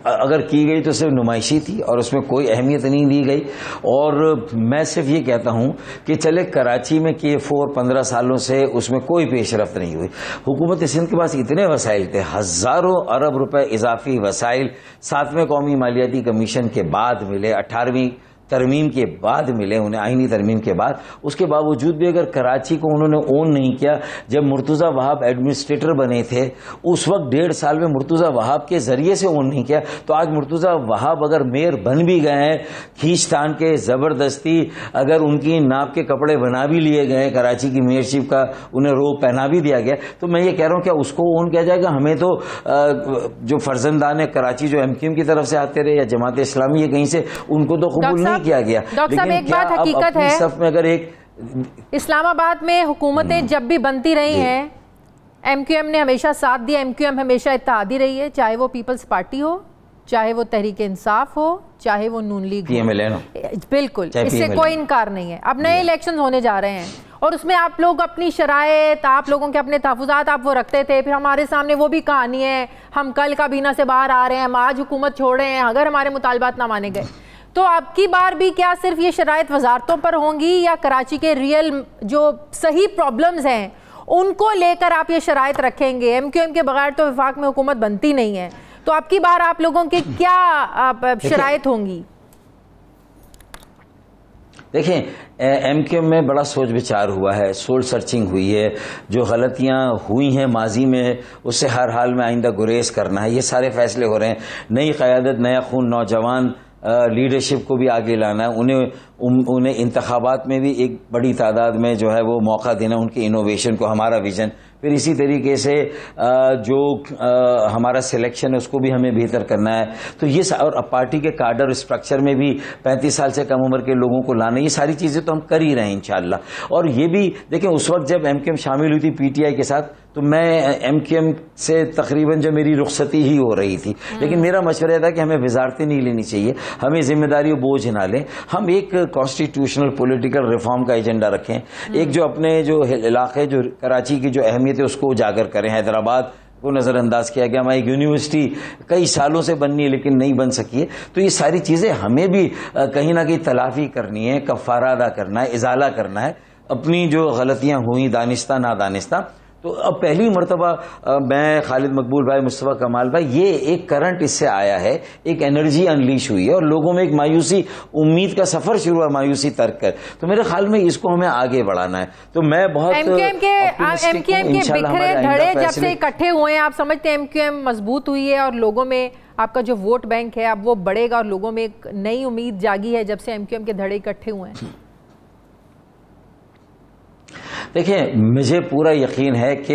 अगर की गई तो सिर्फ नुमाइशी थी और उसमें कोई अहमियत नहीं दी गई। और मैं सिर्फ ये कहता हूं कि चले कराची में K4 15 सालों से उसमें कोई पेशरफ्त नहीं हुई। हुकूमत सिंध के पास इतने वसाइल थे, हजारों अरब रुपए इजाफी वसाइल 7वें कौमी मालियाती कमीशन के बाद मिले, 18वीं तरमीम के बाद मिले उन्हें, आईनी तरमीम के बाद। उसके बावजूद भी अगर कराची को उन्होंने ओन नहीं किया, जब मुर्तुजा वहाब एडमिनिस्ट्रेटर बने थे उस वक्त 1.5 साल में मुर्तुजा वहाब के जरिए से ओन नहीं किया, तो आज मुर्तुजा वहाब अगर मेयर बन भी गए हैं खींचतान के जबरदस्ती, अगर उनकी नाप के कपड़े बना भी लिए गए, कराची की मेयरशिप का उन्हें रोब पहना भी दिया गया, तो मैं ये कह रहा हूं क्या उसको ओन किया जाएगा? हमें तो जो फर्जंदान है कराची जो MQM की तरफ से आते रहे या जमात इस्लामी या कहीं से, उनको तो कबूल नहीं किया गया। डॉक्टर साहब एक बात हकीकत है, सफ में अगर एक इस्लामाबाद में हुकूमतें जब भी बनती रही हैं MQM ने हमेशा साथ दिया, MQM हमेशा इत्तेहादी रही है, चाहे वो पीपल्स पार्टी हो, चाहे वो तहरीक इंसाफ हो, चाहे वो नून लीग हो। बिल्कुल, इससे कोई इनकार नहीं है। अब नए इलेक्शन होने जा रहे हैं और उसमें आप लोग अपनी शराइत, आप लोगों के अपने तहफ़्फ़ुज़ात आप वो रखते थे, फिर हमारे सामने वो भी कहानी है, हम कल काबीना से बाहर आ रहे हैं, हम आज हुकूमत छोड़ रहे हैं अगर हमारे मुतालबात ना माने गए। तो अब की बार भी क्या सिर्फ ये शराइत वजारतों पर होंगी या कराची के रियल जो सही प्रॉब्लम्स हैं उनको लेकर आप ये शराइत रखेंगे? MQM के बगैर तो वफाक में हुकूमत बनती नहीं है, तो अब की बार आप लोगों के क्या शराइत होंगी? देखें MQM में बड़ा सोच विचार हुआ है, सोल सर्चिंग हुई है, जो गलतियां हुई हैं माजी में उससे हर हाल में आइंदा गुरेज करना है, ये सारे फैसले हो रहे हैं। नई क़यादत, नया खून, नौजवान लीडरशिप को भी आगे लाना है, उन्हें इंतखाबात में भी एक बड़ी तादाद में जो है वो मौका देना, उनके इनोवेशन को, हमारा विजन। फिर इसी तरीके से जो हमारा सिलेक्शन है उसको भी हमें बेहतर करना है। तो ये और पार्टी के काडर स्ट्रक्चर में भी 35 साल से कम उम्र के लोगों को लाना, ये सारी चीजें तो हम कर ही रहे हैं इंशाअल्लाह। और ये भी देखें उस वक्त जब MQM शामिल हुई थी PTI के साथ, तो मैं MQM से तकरीबन जो मेरी रुखसती ही हो रही थी, लेकिन मेरा मशवरा था कि हमें वजारतें नहीं लेनी चाहिए, हमें जिम्मेदारी बोझ ना लें, हम एक कॉन्स्टिट्यूशनल पॉलिटिकल रिफॉर्म का एजेंडा रखें, एक जो अपने जो इलाके जो कराची की जो अहमियत है उसको उजागर करें। हैदराबाद को नजरअंदाज किया गया, हमारी यूनिवर्सिटी कई सालों से बननी है लेकिन नहीं बन सकी है, तो ये सारी चीजें हमें भी कहीं ना कहीं तलाफी करनी है, कफारा अदा करना है, इजाला करना है अपनी जो गलतियां हुई दानिस्ता नादानिस्ता। तो अब पहली मरतबा मैं, खालिद मकबूल भाई, मुस्तफ़ा कमाल भाई, ये एक करंट इससे आया है, एक एनर्जी अनलीश हुई है और लोगों में एक मायूसी, उम्मीद का सफर शुरू हुआ मायूसी तर्क कर। तो मेरे ख्याल में इसको हमें आगे बढ़ाना है। तो मैं बहुत MQM के बिखरे धड़े जब से इकट्ठे हुए हैं, आप समझते हैं MQM मजबूत हुई है और लोगों में आपका जो वोट बैंक है अब वो बढ़ेगा और लोगों में एक नई उम्मीद जागी है जब से MQM के धड़े इकट्ठे हुए हैं? देखिए मुझे पूरा यकीन है कि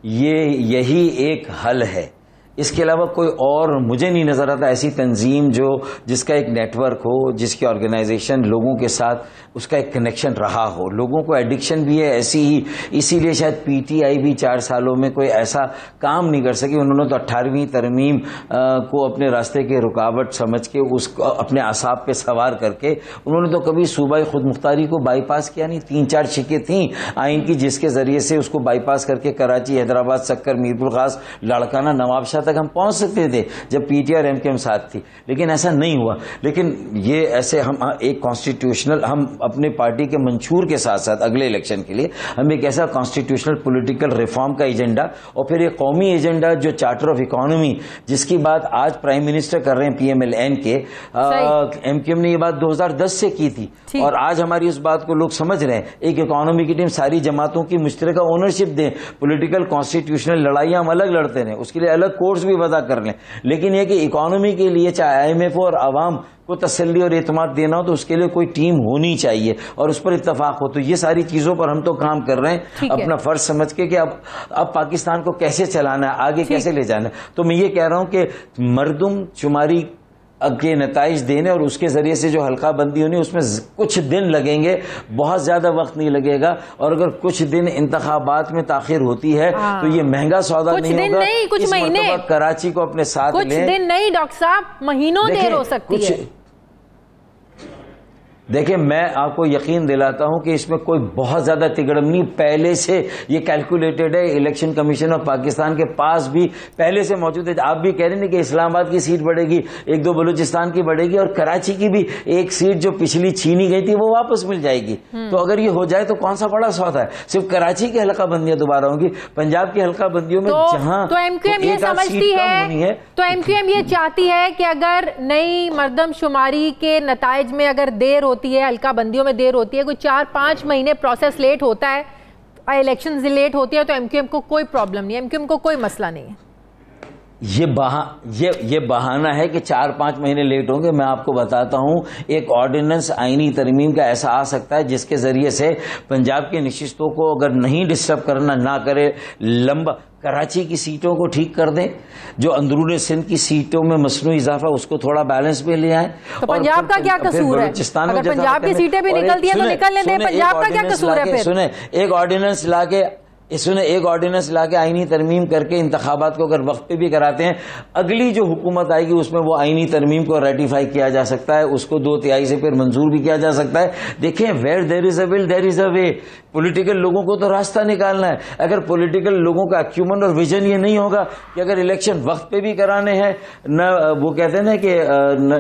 यही एक हल है, इसके अलावा कोई और मुझे नहीं नजर आता ऐसी तंजीम जो जिसका एक नेटवर्क हो, जिसकी ऑर्गेनाइजेशन लोगों के साथ उसका एक कनेक्शन रहा हो। लोगों को एडिक्शन भी है ऐसी ही, इसीलिए शायद PTI भी 4 सालों में कोई ऐसा काम नहीं कर सकी। उन्होंने तो 18वीं तरमीम को अपने रास्ते के रुकावट समझ के उसको अपने असाब पे सवार करके उन्होंने तो कभी सूबाई खुद मुख्तारी को बाईपास किया नहीं। 3-4 शिकें थी आइन की जिसके जरिए से उसको बाईपास करके कराची, हैदराबाद, सक्कर, मीरपुर खास, लाड़काना, नवाबशाह तक हम पहुंच सकते थे जब PTI और MQM साथ थी, लेकिन ऐसा नहीं हुआ। लेकिन ये ऐसे हम एक कॉन्स्टिट्यूशनल, हम अपने पार्टी के मंशूर के साथ साथ अगले इलेक्शन के लिए हम एक ऐसा कॉन्स्टिट्यूशनल पॉलिटिकल रिफॉर्म का एजेंडा और फिर एक कौमी एजेंडा जो चार्टर ऑफ इकोनॉमी जिसकी बात आज प्राइम मिनिस्टर कर रहे हैं PMLN के, MQM ने ये बात 2010 से की थी और आज हमारी उस बात को लोग समझ रहे हैं। एक इकोनॉमी की टीम सारी जमातों की मुश्तरका ओनरशिप दें, पॉलिटिकल कॉन्स्टिट्यूशनल लड़ाइयां हम अलग लड़ते रहें, उसके लिए अलग कोर्स भी वदा कर लें, लेकिन यह कि इकोनॉमी के लिए चाहे IMF और आवाम को तसल्ली और एतमाद देना हो तो उसके लिए कोई टीम होनी चाहिए और उस पर इत्तफाक हो। तो ये सारी चीजों पर हम तो काम कर रहे हैं अपना फर्ज समझ के कि अब पाकिस्तान को कैसे चलाना है, आगे कैसे ले जाना है। तो मैं ये कह रहा हूं कि मरदमशुमारी के नताइज देने और उसके जरिए से जो हल्का बंदी होनी उसमें कुछ दिन लगेंगे, बहुत ज्यादा वक्त नहीं लगेगा। और अगर कुछ दिन इंतखाबात में ताखिर होती है तो ये महंगा सौदा नहीं होगा। कुछ महीने कराची को अपने साथ कुछ दिन नहीं डॉक्टर साहब, महीनों देर हो सकती है। देखिए, मैं आपको यकीन दिलाता हूं कि इसमें कोई बहुत ज्यादा तिगड़म नहीं, पहले से ये कैलकुलेटेड है। इलेक्शन कमीशन ऑफ पाकिस्तान के पास भी पहले से मौजूद है। आप भी कह रहे हैं कि इस्लामाबाद की सीट बढ़ेगी, 1-2 बलूचिस्तान की बढ़ेगी, और कराची की भी एक सीट जो पिछली छीनी गई थी वो वापस मिल जाएगी। तो अगर ये हो जाए तो कौन सा बड़ा सौदा है? सिर्फ कराची की हल्का बंदियां दोबारा होंगी, पंजाब की हल्का बंदियों में जहां तो एमक्यूएम ये समझती है, तो एमक्यूएम ये चाहती है कि अगर नई मर्दमशुमारी के नताइज में अगर देर होती है, हल्का बंदियों में देर होती है, कोई 4-5 महीने प्रोसेस लेट होता है, इलेक्शन लेट होती है, तो एमक्यूएम को कोई प्रॉब्लम नहीं है, एमक्यूएम को कोई मसला नहीं है। ये बहाना है कि 4-5 महीने लेट होंगे। मैं आपको बताता हूं, एक ऑर्डिनेंस आईनी तरमीम का ऐसा आ सकता है जिसके जरिए से पंजाब की नशिस्तों को अगर नहीं डिस्टर्ब करना ना करे, लंबा कराची की सीटों को ठीक कर दें, जो अंदरूनी सिंध की सीटों में मसनूई इजाफा उसको थोड़ा बैलेंस में ले आए। तो पंजाब का क्या कसूर है? अगर पंजाब की सीटें भी निकलती है तो निकलने दें, पंजाब का क्या कसूर है? फिर सुने, एक ऑर्डिनेंस लाके आईनी तरमीम करके इंतखाबात को अगर वक्त पे भी कराते हैं, अगली जो हुकूमत आएगी उसमें वो आईनी तरमीम को रेटिफाई किया जा सकता है, उसको 2/3 से फिर मंजूर भी किया जा सकता है। देखें, where there is a will there is a way. Political लोगों को तो रास्ता निकालना है। अगर पॉलिटिकल लोगों का अक्यूमन और विजन ये नहीं होगा कि अगर इलेक्शन वक्त पे भी कराने हैं, न वो कहते हैं ना कि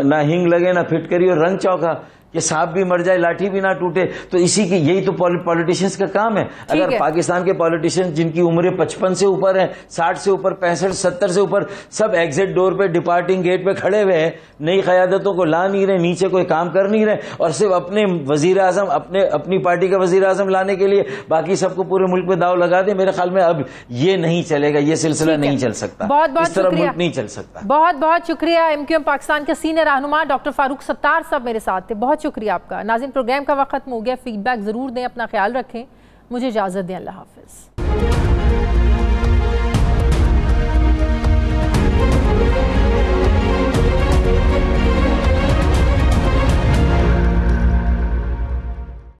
ना हिंग लगे ना फिटकरी और रंग चौका, कि सांप भी मर जाए लाठी भी ना टूटे, तो इसी की यही तो पॉलिटिशियंस का काम है। अगर पाकिस्तान के पॉलिटिशियंस जिनकी उम्रें 55 से ऊपर है, 60 से ऊपर, 65, 70 से ऊपर, सब एग्जिट डोर पे, डिपार्टिंग गेट पे खड़े हुए हैं, नई क़यादतों को ला नहीं रहे, नीचे कोई काम कर नहीं रहे, और सिर्फ अपने वजीर आजम, अपनी पार्टी का वजीर आजम लाने के लिए बाकी सबको पूरे मुल्क पे दाव लगा दे, मेरे ख्याल में अब ये नहीं चलेगा, ये सिलसिला नहीं चल सकता, इस तरह मुल्क नहीं चल सकता। बहुत बहुत शुक्रिया। एमक्यूएम पाकिस्तान के सीनियर रहनुमा डॉक्टर फारूक सत्तार साहब मेरे साथ थे, बहुत शुक्रिया आपका। नाज़रीन, प्रोग्राम का वक्त खत्म हो गया, फीडबैक जरूर दें, अपना ख्याल रखें, मुझे इजाजत दें, अल्लाह हाफिज।